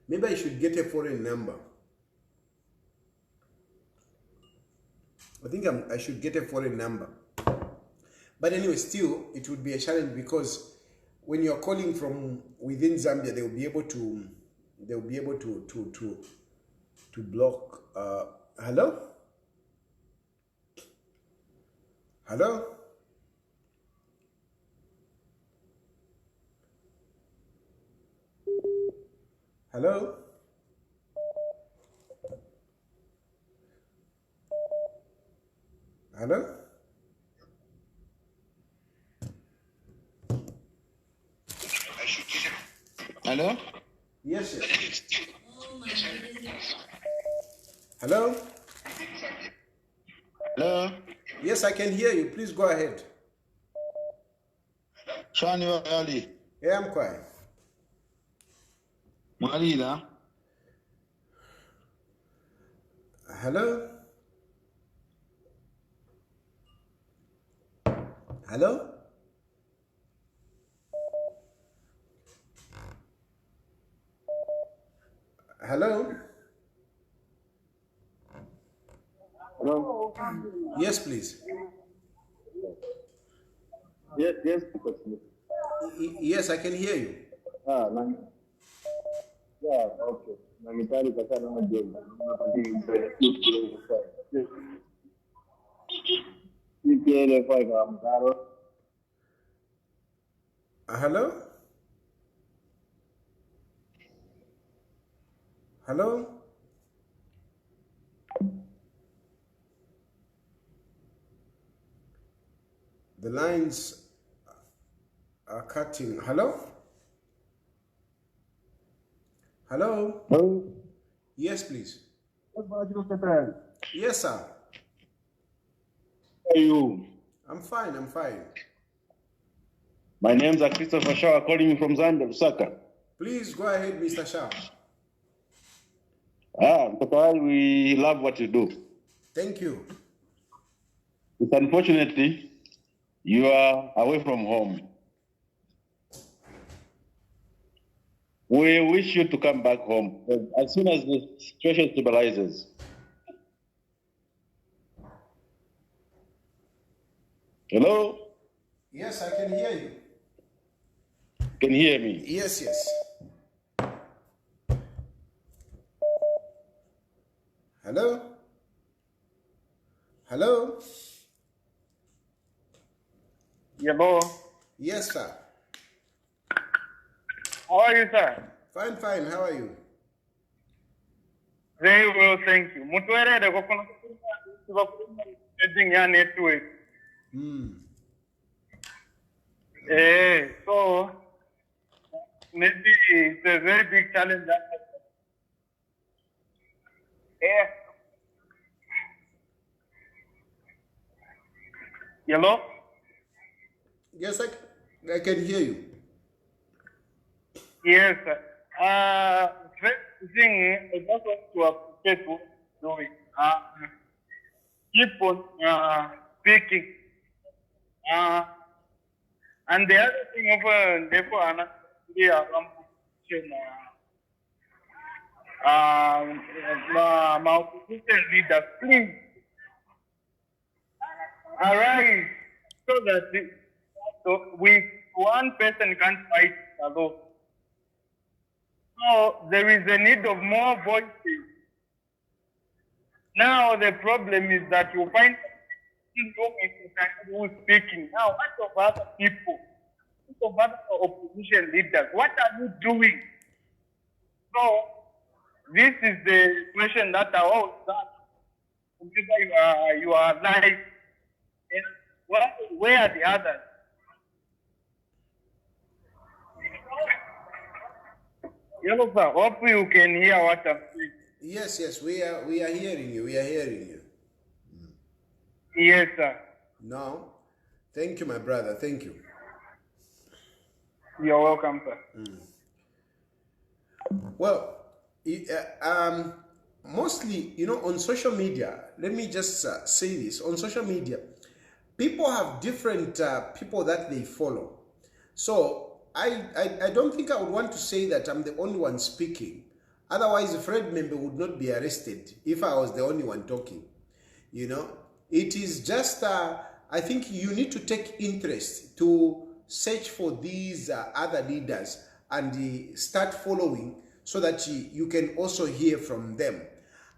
Maybe I should get a foreign number. I think I should get a foreign number. But anyway, still, it would be a challenge because when you're calling from within Zambia, they'll be able to block. Hello? Hello? Hello? Hello? Hello? Yes, yes. Hello? Hello? Yes, I can hear you. Please go ahead. Shani Tayali. Yeah, I'm quiet. Malila. Hello? Hello? Hello? Hello? Yes, please. Yes, yes. Yes, I can hear you. Yeah, okay. Namitari kaka na majengo. Nikele kwa kamkaro. Hello? Hello? The lines are cutting. Hello? Hello? Hello? Yes, please. How are Yes, sir. you? I'm fine, I'm fine. My name's Christopher Shaw, calling you from Zambia, Lusaka. Please go ahead, Mr. Shah. Because we love what you do. Thank you. But unfortunately, you are away from home. We wish you to come back home as soon as the situation stabilizes. Hello? Yes, I can hear you. Can you hear me? Yes, yes. Hello? Hello? Hello. Yes, sir. How are you, sir? Fine, fine. How are you? Very well, thank you. Mutwerere kokona ya network. So maybe it's a very big challenge. Hello? Yes, I can hear you. Yes, sir. First thing, I just want to appreciate what you're doing. Keep on speaking. And the other thing of therefore, my opposition leaders, please arise so that with one person can't fight alone. So there is a need of more voices. Now the problem is that you find who is speaking. Now, what of other people? What of other opposition leaders? What are you doing? So this is the question that I always ask. Whenever you are alive, where are the others? Yellow sir, hope you can hear what I'm saying. Yes, yes, we are hearing you. We are hearing you. Yes, sir. No. Thank you, my brother. Thank you. You're welcome, sir. Well, mostly, on social media, let me just say this. On social media, people have different people that they follow. So I don't think I would want to say that I'm the only one speaking. Otherwise, a Fred member would not be arrested if I was the only one talking. It is just, I think you need to take interest to search for these other leaders and start following so that you can also hear from them.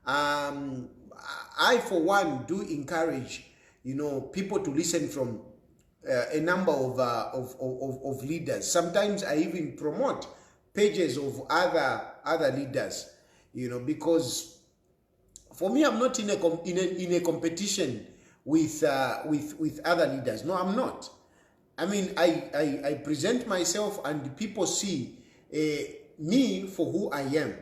I, for one, do encourage, people to listen from a number of leaders. Sometimes I even promote pages of other leaders, because for me, I'm not in a competition with other leaders. No, I'm not. I mean, I present myself and people see me for who I am,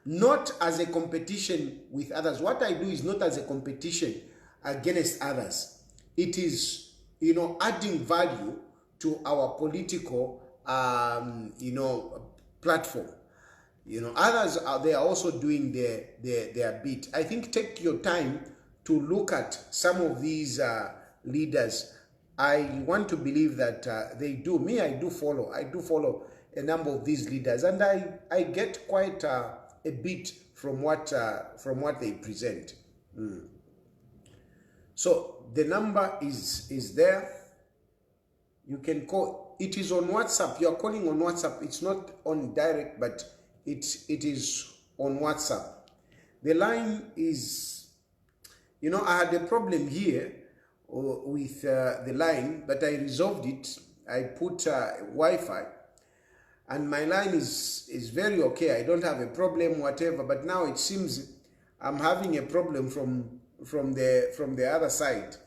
not as a competition with others. What I do is not as a competition against others. It is, adding value to our political, platform. Others they are also doing their bit. I think take your time to look at some of these leaders. I want to believe that they do. Me, I do follow a number of these leaders, and I get quite a bit from what they present. So the number is there. You can call. It is on WhatsApp. You are calling on WhatsApp. It's not on direct, but it is on WhatsApp. The line is, I had a problem here with the line, but I resolved it. I put Wi-Fi, and my line is very okay. I don't have a problem, whatever. But now it seems I'm having a problem from the other side,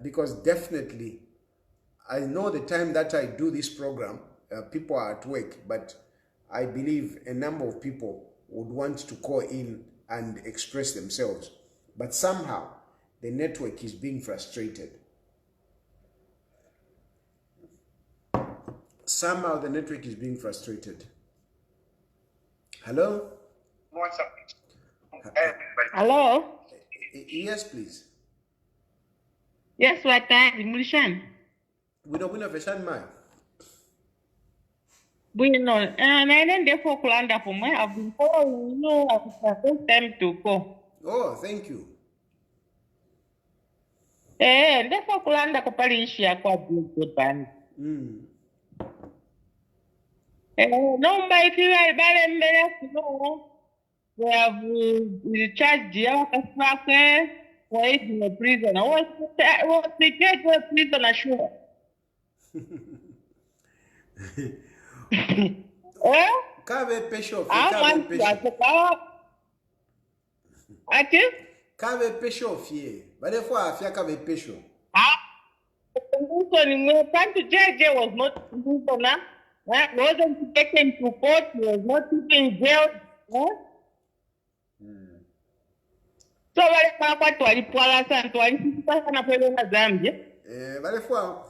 because definitely I know the time that I do this program, people are at work, but I believe a number of people would want to call in and express themselves. But somehow, the network is being frustrated. Somehow, the network is being frustrated. Hello? Hello? Yes, please. Yes, what time? Mulishan. We don't have a shan man. Bueno, and I then therefore Kulanda for me. I've been following you. I've first time to go. Oh, thank you. Therefore Kulanda Kapalisha kwa good band. No, by no. They have charged the Kaswake for it in the prison. I was the judge was prisoner sure. Kave pesho, Kave pesho fie. But if I fia kave pesho. Time to judge was not prisoner. Wasn't taken to court. He was not taken jail. So what walipwala sana walipita sana pale na Zambia. Vale fwa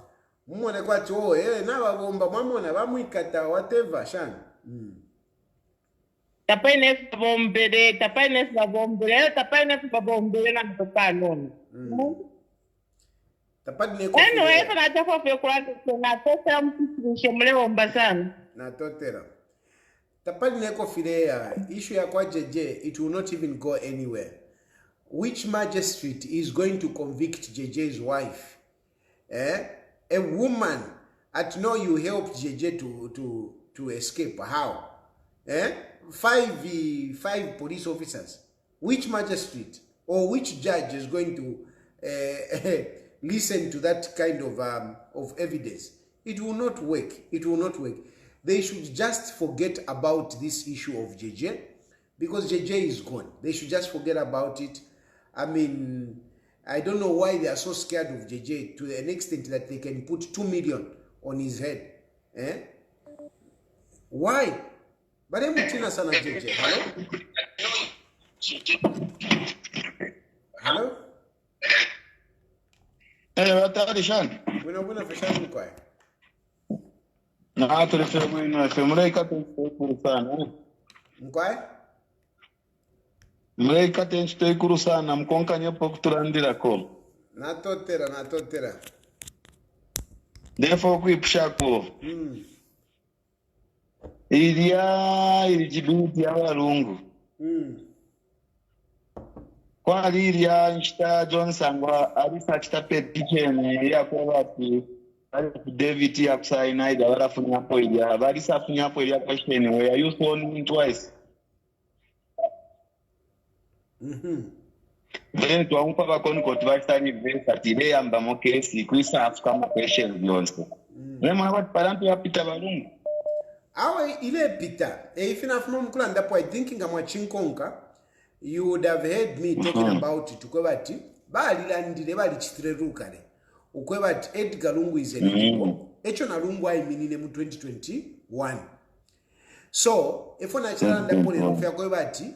mumone kwacho na babomba mwamona bamwikata whatever shana. Tapaines babombele na mtokano. Tapadi neko. Anyway, sana chafa fyo kwa na pesa mtu shemleomba sana. Na totera. Tapadi neko filea issue ya kwa jeje, it will not even go anywhere. Which magistrate is going to convict JJ's wife? A woman at no you helped JJ to escape. How? 5 police officers. Which magistrate or which judge is going to listen to that kind of evidence? It will not work. It will not work. They should just forget about this issue of JJ, because JJ is gone. They should just forget about it. I mean, I don't know why they are so scared of JJ to an extent that they can put 2 million on his head. Why? But I'm not sana JJ. Hello? Hello? Batayali Shan. Bwino fashion mkwai. Na tulife bwino femureka tulikuru sana. Mkwai? Mureka tulikuru sana mkonka nyepo kutulandira ko. Natotera. Defo kuipushako. Ilijibiti ya walungu. Kwa lilia nchita Johnson wa alisa chita petition ya kwa wati David ya kusaina ida wala funyapo ilia alisa funyapo ilia question where you sworn twice. Then to ampa bakoni kotivasta ni vesa tile yamba mokesi kuisa afukama question beyonce. Wema watu parantu ya pita balungu. Awe ile pita. If ina fumo mkula ndapo I thinking amwa chinkonka, you would have heard me talking about it. Ukwebati, bali landile bali chitreruka le. Ukwebati Edgar Lungu is eligible. Echo na Lungu I minine mu 2021. So, if ona chala ndapo le rufya kwebati,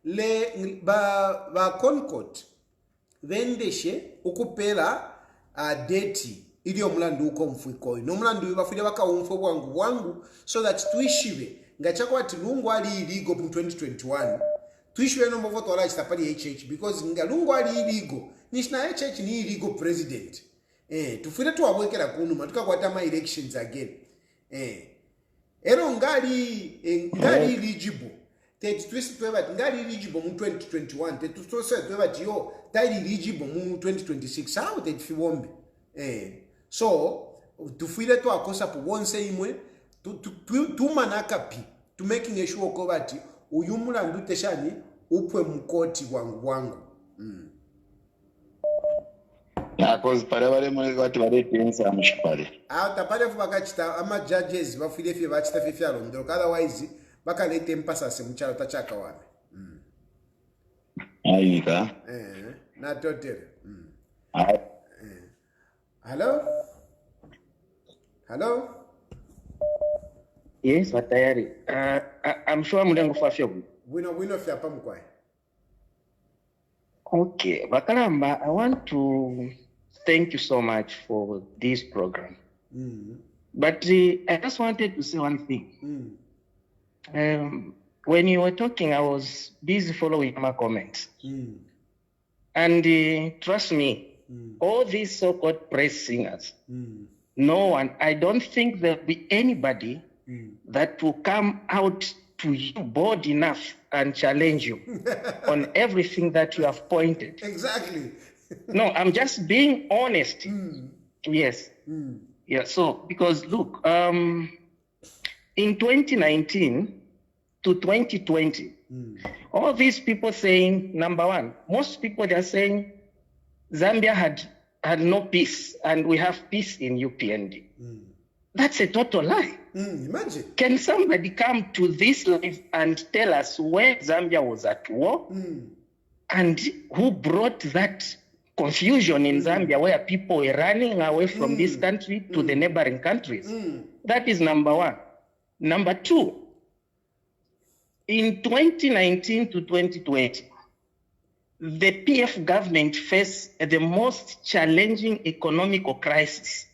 le ba Concord, vendeshe ukupela deti. Ili omulandu uko mfuikoi. No mulandu wibafide waka umfo wangu so that tuishiwe. Ngachako wati Lungu ali illegal in 2021. Tuishiwe no mbovoto wala chitapali HH because nga Lungu ali illegal. Nishna HH ni illegal president. Tufide tuwawekela kunuma. Tuka kwa tama elections again. Ero ngali eligible. Teti twisi tuwebati ngali eligible mu 2021. Teti twisi tuwebati yo tali eligible mu 2026. Sao teti fiwombe. So, tufile tu akosa po wonse imwe, tu manakapi, tu making a sure kobati, uyumula ndute shani, upwe mkoti wangu. Na cause pare mwele watu wale tensa mshipale. Tapale fubaka chita, ama judges, wafile fie wachita fie fialo, mdroka otherwise, baka lete mpasa se mchalo tachaka wame. Aika. Na totere. Hello? Yes, Tayali. I'm sure mudangu fafia. Wino fia pa mkwai. Okay, Bakalamba, I want to thank you so much for this program. But I just wanted to say one thing. When you were talking, I was busy following my comments. And trust me, all these so-called praise singers, no one, I don't think there'll be anybody that will come out to you bold enough and challenge you on everything that you have pointed. Exactly. No, I'm just being honest. Yes. Yeah, so, because look, in 2019 to 2020, all these people saying, number one, most people are saying Zambia had no peace and we have peace in UPND. That's a total lie. Imagine. Can somebody come to this live and tell us where Zambia was at war and who brought that confusion in Zambia where people were running away from this country to the neighboring countries? That is number one. Number two, in 2019 to 2020, the PF government faced the most challenging economical crisis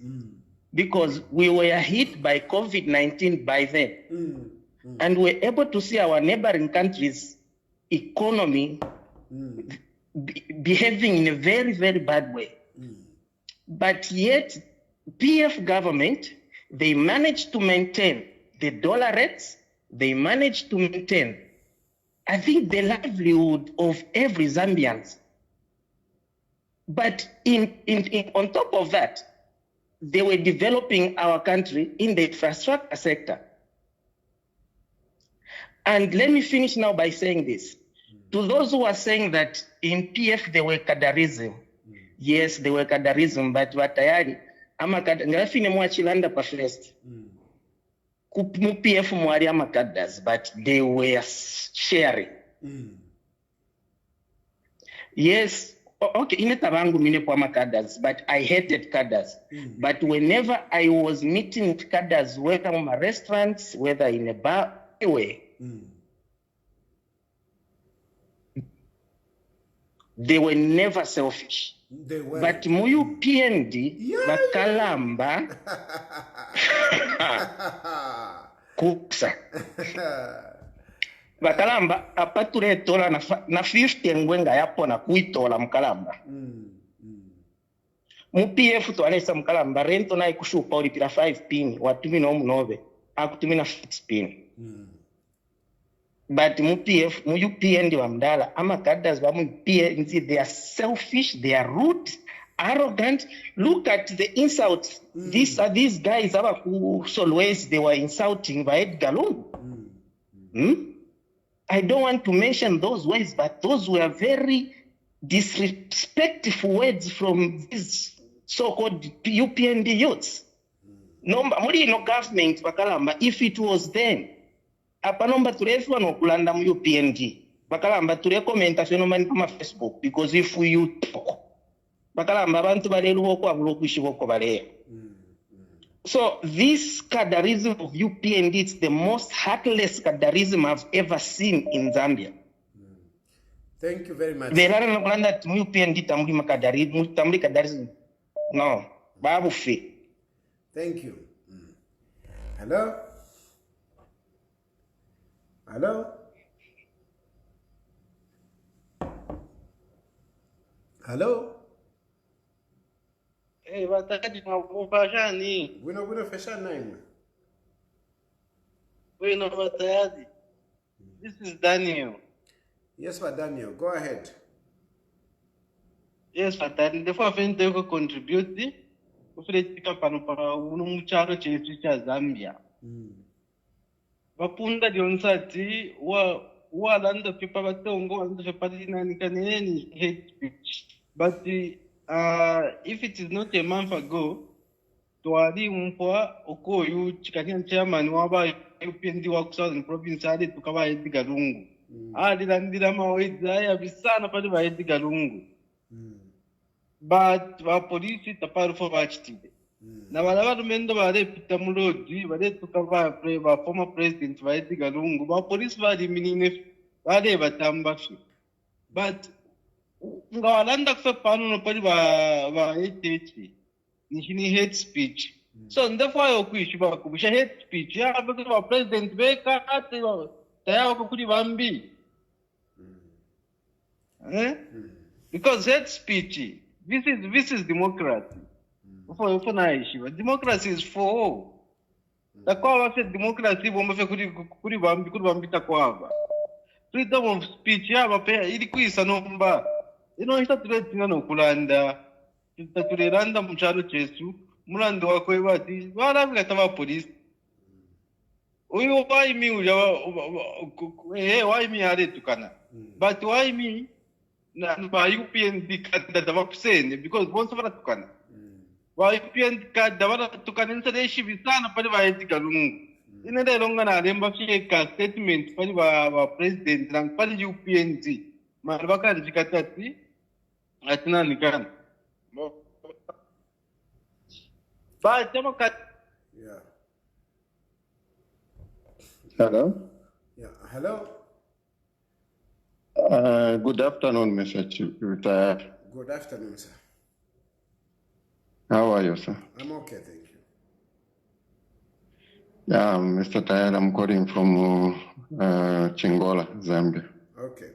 because we were hit by COVID-19 by then. And we're able to see our neighboring countries' economy behaving in a very, very bad way. But yet, PF government, they managed to maintain the dollar rates, they managed to maintain, I think, the livelihood of every Zambian. But on top of that, they were developing our country in the infrastructure sector. And let me finish now by saying this. To those who are saying that in PF they were cadarism, yes, they were cadarism, but Tayali, ama ngafine mwachilanda pa first. Mu PF mwari ama cadas, but they were sharing. Yes, okay, inetabangu mine kwa makadas, but I hated cadas. But whenever I was meeting with cadas, whether in my restaurants, whether in a bar, anyway, they were never selfish. They were. But muyu PND, bakalamba, kupsa. Bakalamba, apature tola na 50 ngwenga yapo na kuitola mkalamba. Mu PF tualesa mkalamba, rento na ikushupa ulipira 5 pin, watumi na umunove, akutumi na 6 pin. But mu PF, mu UPND wa mdala, ama cadres wa mu PND, they are selfish, they are rude, arrogant. Look at the insults. These guys, always they were insulting by Edgar Lungu. I don't want to mention those words, but those were very disrespectful words from these so-called UPND youths. No government, bakalamba, if it was then, apanomba tulefwa no kulanda mu UPND. Bakalamba tule commentation no mani pa Facebook, because if you talk, bakalamba abantu balelu woko abulokushi woko bale. So this cadarism of UPND, it's the most heartless cadarism I've ever seen in Zambia. Thank you very much. Verara no kulanda mu UPND tamuli makadarism, tamuli cadarism. No, babu fe. Thank you. Hello? Hello? Hello? Hey, batadi mafashani. Bwino fashion name. Bwino batadi. This is Daniel. Yes, for Daniel. Go ahead. Yes, batadi. Therefore, I think they will contribute. Kufiletika pano pa mucharo chetu cha Zambia. Bapunda dionsati wa landa pipa batongo landa pipa ni hate speech. But if it is not a month ago, tuwali mpwa okoyu chikanya chairman waba UPND wa Southern Province ali tukawa Edgar Lungu. Landira mawezi haya bisana pale ba Edgar Lungu. But polisi taparu for vachitide. Na wala rumendo wale pita mulodi wale tukava former president wa Edgar Lungu. Polisi wale minine wale batamba fi. But nga walanda kufa pano no pali wa HH ni hate speech. So therefore yokuishi ba kubisha hate speech ya ba president beka ate tayao kukuli bambi. Because hate speech, this is democracy. Democracy is for all. Takwa said democracy bomba fe kuri bambi takwa. Freedom of speech ya ba ili kuisa nomba. Ita tuletina no kulanda. Ita tuliranda mcharo chesu. Mulando wako bati wala ngataba police. Uyo why me why me are tukana. But why me na ba UPND kada dava kusene because bonso bara tukana. Wa UPND kada dava tukana nsadeshi bisana pale ba Edgar Lungu. Inende longa na lemba fika statement pale ba president na pale UPND. Marabaka njikatati atina nikana. Ba chama Yeah. Hello? Yeah. Hello? Good afternoon, Mr. Chilufya. Good afternoon, sir. How are you, sir? I'm okay, thank you. Yeah, Mr. Tayali, I'm calling from Chingola, Zambia. Okay.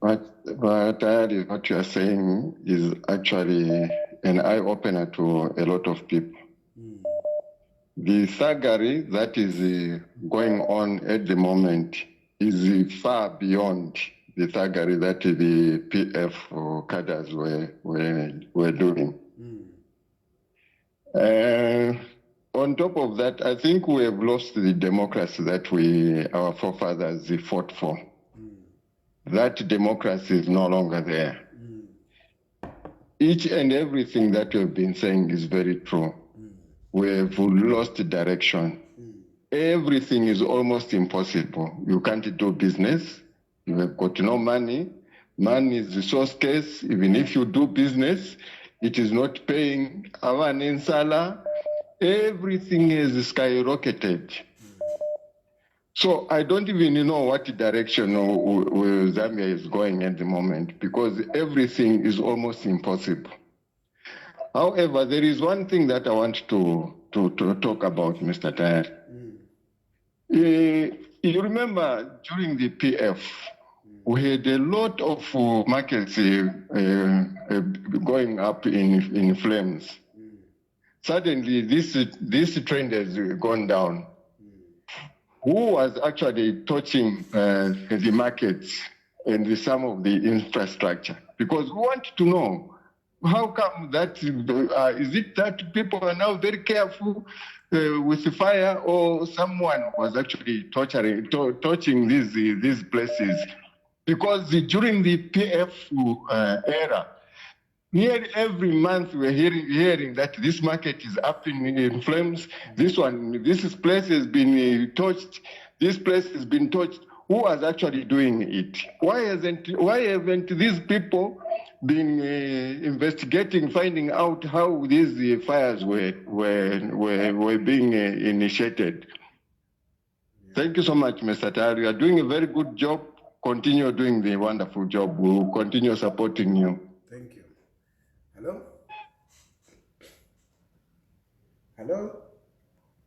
But Tayali, what you are saying is actually an eye-opener to a lot of people. The thuggery that is going on at the moment is far beyond the thuggery that the PF cadres were doing. On top of that, I think we have lost the democracy that our forefathers fought for. That democracy is no longer there. Each and everything that we have been saying is very true. We have lost direction. Everything is almost impossible. You can't do business. You have got no money. Money is so scarce. Even if you do business, it is not paying. Everything is skyrocketed. So I don't even know what direction Zambia is going at the moment, because everything is almost impossible. However, there is one thing that I want to talk about, Mr. Tayali. You remember during the PF, we had a lot of markets going up in flames. Suddenly, this trend has gone down. Who was actually touching the markets and some of the infrastructure? Because we want to know, how come that, is it that people are now very careful with the fire, or someone was actually touching these places? Because during the PF era, nearly every month we're hearing that this market is up in flames. This place has been touched. This place has been touched. Who was actually doing it? Why haven't these people been investigating, finding out how these fires were being initiated? Thank you so much, Mr. Tayali. You are doing a very good job. Continue doing the wonderful job. We will continue supporting you. Thank you. Hello? Hello?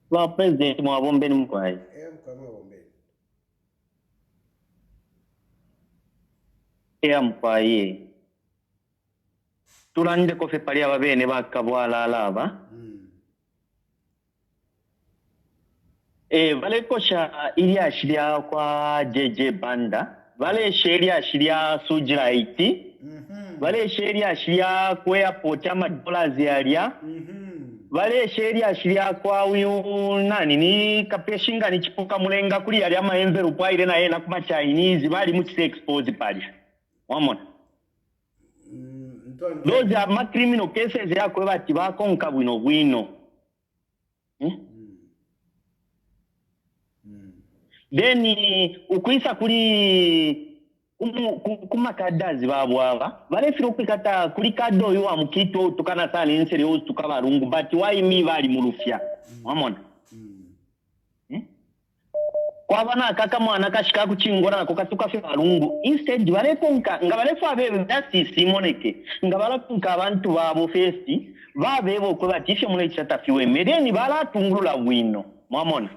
Well, President Mwabombe Mkwai. Mkwai. Tulande kofe pali ababene bakabwala alaba. Vale kosha ili ashiria kwa JJ Banda. Vale sheria ashiria Sujira Iti. Vale sheria ashiria kwa airport ama dollars yalia. Vale sheria ashiria kwa uyu nani ni kapeshinga ni chipuka mulenga kuli yalia maenveru kwa ile na yena kuma Chinese. Vali mutise expose pali. Wamona. Those are my criminal cases ya kwa bati bakonka bwino. Then ukuisa kuli kumakadazi babwaba balefira okukata kuli kado yo amukito tukana sana ensere yo tukabarungu, but why me bali mulufya wamona kwa bana kaka mwana kashika kuchingora nako katuka fe barungu, instead baleponka ngabalefa abebe dati simoneke ngabalapunka abantu babo festi babebo ko batifye mule chatafiwe medeni bala tungulula bwino mwamona.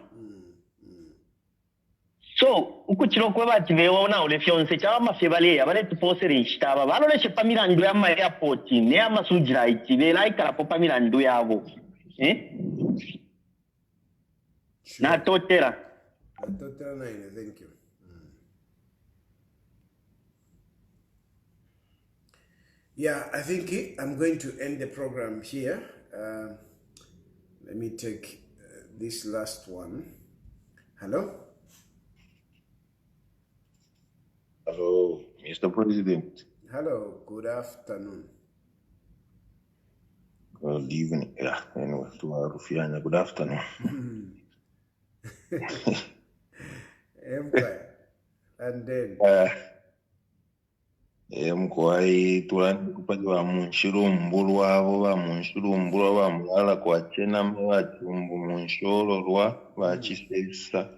So, ukuchiro kwa bati vewa na ule fionse chawa mafevale ya bale tuposere ishtaba balo le shepa milandu ya ma airport ne ama Sujira Iti ve like la popa milandu yabo na totera na ine. Thank you. Yeah, I think I'm going to end the program here. Let me take this last one. Hello? Hello, Mr. President. Hello, good afternoon. Good evening. Yeah, anyway, to Rufiana, good afternoon. Empire. And then Mkwai tulandi kupati wa munshirumbu wabo ba munshirumbu wa mulala kwa chena mwa chumbu munshoro rwa bachisesa.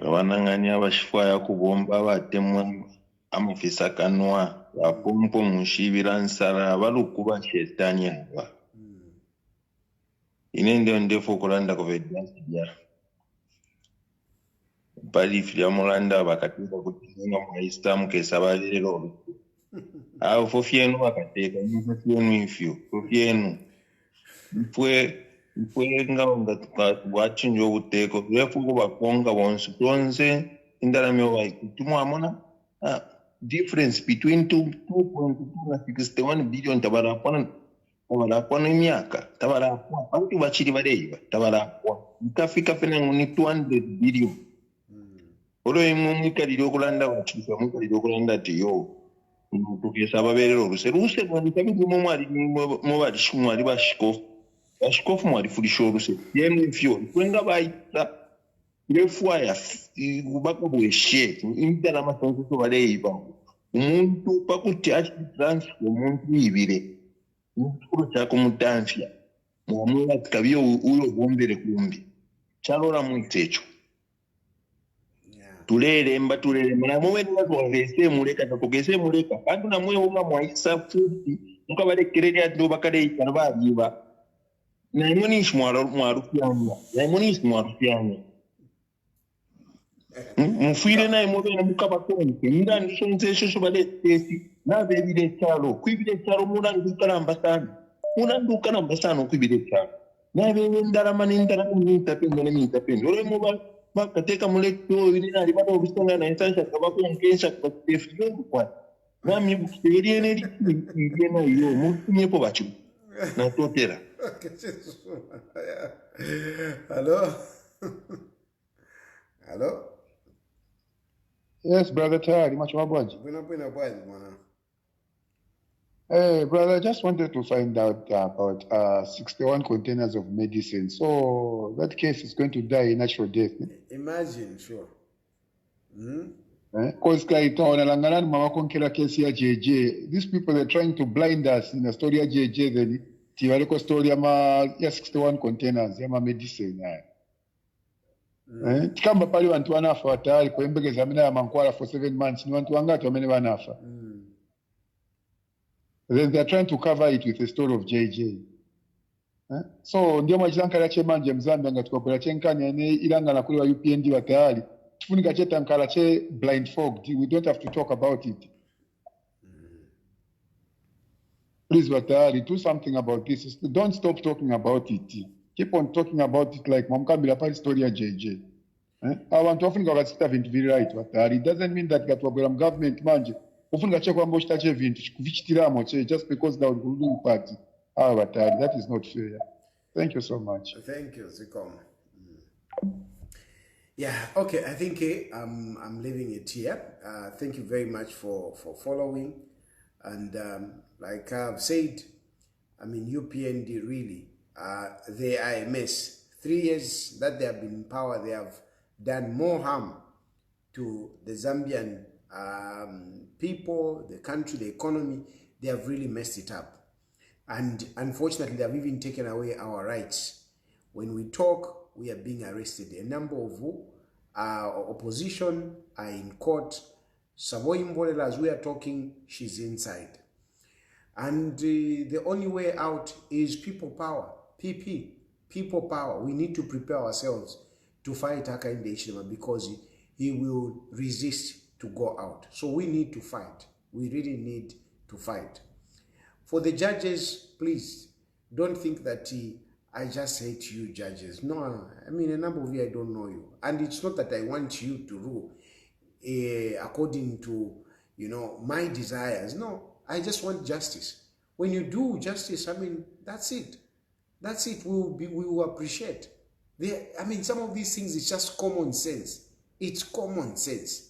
Abananganya abashifaya kubomba batemwa amufisa kanwa bapompo mushibira nsara balukuba shetani aba. Inende ndefo kulanda kovedasi ya. Bali fya mulanda bakateka kutinga mu Islam kesabalero. Fofienu bakateka fofienu ifyo. Fofienu. Mfwe nga wachinjo uteko refu bakonga bonse indala mewa kutumwa amona difference between 2.261 billion tabara pona miaka tabara abantu bachiri badeiba tabara ikafika pena nguni 200 billion olo imumika lidokulanda wachisa muka lidokulanda tiyo tukesa baberero ruseruse kwani kabigu momwali mobali shumwali bashikofu ashikofu mwali fulishoruse yemwe fyo kwenga baita lefwaya ubaka bweshe indala masonzo baleiba umuntu pakuti achi transfer umuntu ibire umuntu cyako mutamfya mwamwe kabiyo uyo bombere kumbi kyalora mwite ekyo tuleremba namwe twagese muleka tugese muleka kandi namwe uma mwaisa futi mukabalekere lya ndo bakale cyane babiba namwe nishi mwarufyanya mufire naye mubere mukabakonke nda ndishonze shosho baleti nabebire cyalo kwibire cyalo munandukana ambasano kwibire cyalo nabebe ndarama n'intapendo ore muba bakateka muleto biri nari bano obisonga na insansha kabakonkesha kutefiyo kwa nami bukiriye neri na yo mutunyepo bacu na totera. Hello. Hello. Yes, brother Tayali, much wabwaji. Hey, brother, I just wanted to find out about 61 containers of medicine. So that case is going to die a natural death. Imagine, sure. Because these people are trying to blind us in the story of JJ, the theoretical story of 61 containers of medicine. Tikamba pali wantu wanafa tayari kwa mbegeza mina ya mankwala for 7 months ni wantu wangapi wamene wanafa. Then they are trying to cover it with the story of JJ. So ndio mwachilankala che manje mzambi anga tukopela chenkani ene ilanga na kuli wa UPND wa tayari tufunika che tankala che blindfogged. We don't have to talk about it. Please wa tayari do something about this. Don't stop talking about it. Keep on talking about it like Mamkambila pali story ya JJ. I want to often go at stuff into very right wa tayari. It doesn't mean that gatwa government manje ufunga che kwamba ushitache vintu kuvichitiramo che just because that ruling party that is not fair. Thank you so much. Thank you, Zikom. Yeah, okay, I think I'm leaving it here. Thank you very much for following, and like I've said, I mean UPND really they are a mess. 3 years that they have been in power, they have done more harm to the Zambian people, the country, the economy. They have really messed it up. And unfortunately, they have even taken away our rights. When we talk, we are being arrested. A number of opposition are in court. Savoy Mbolela, as we are talking, she's inside. And the only way out is people power. PP, people power. We need to prepare ourselves to fight Hakainde Hichilema because he will resist to go out. So we need to fight. We really need to fight. For the judges, please, don't think that I just hate you judges. No, I mean, a number of you, I don't know you. And it's not that I want you to rule according to, my desires. No, I just want justice. When you do justice, I mean, that's it. That's it. We will appreciate. I mean, some of these things, it's just common sense. It's common sense.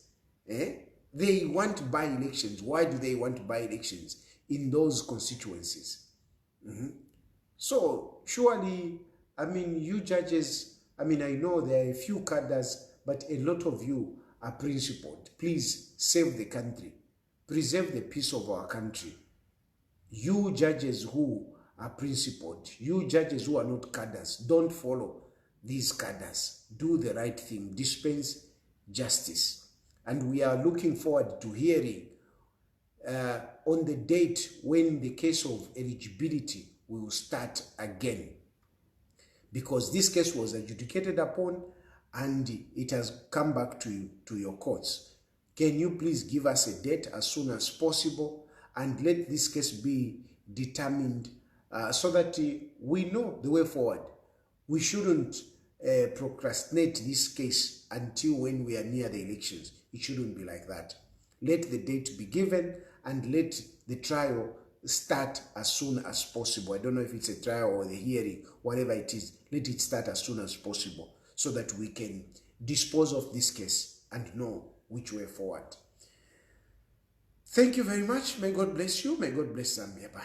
They want by-elections. Why do they want by-elections in those constituencies? So surely, I mean, you judges, I mean, I know there are a few cadres, but a lot of you are principled. Please save the country. Preserve the peace of our country. You judges who are principled, you judges who are not cadres, don't follow these cadres. Do the right thing. Dispense justice. And we are looking forward to hearing on the date when the case of eligibility will start again. Because this case was adjudicated upon and it has come back to your courts. Can you please give us a date as soon as possible and let this case be determined so that we know the way forward. We shouldn't procrastinate this case until when we are near the elections. It shouldn't be like that. Let the date be given and let the trial start as soon as possible. I don't know if it's a trial or the hearing, whatever it is. Let it start as soon as possible so that we can dispose of this case and know which way forward. Thank you very much. May God bless you. May God bless Zambia. Bye.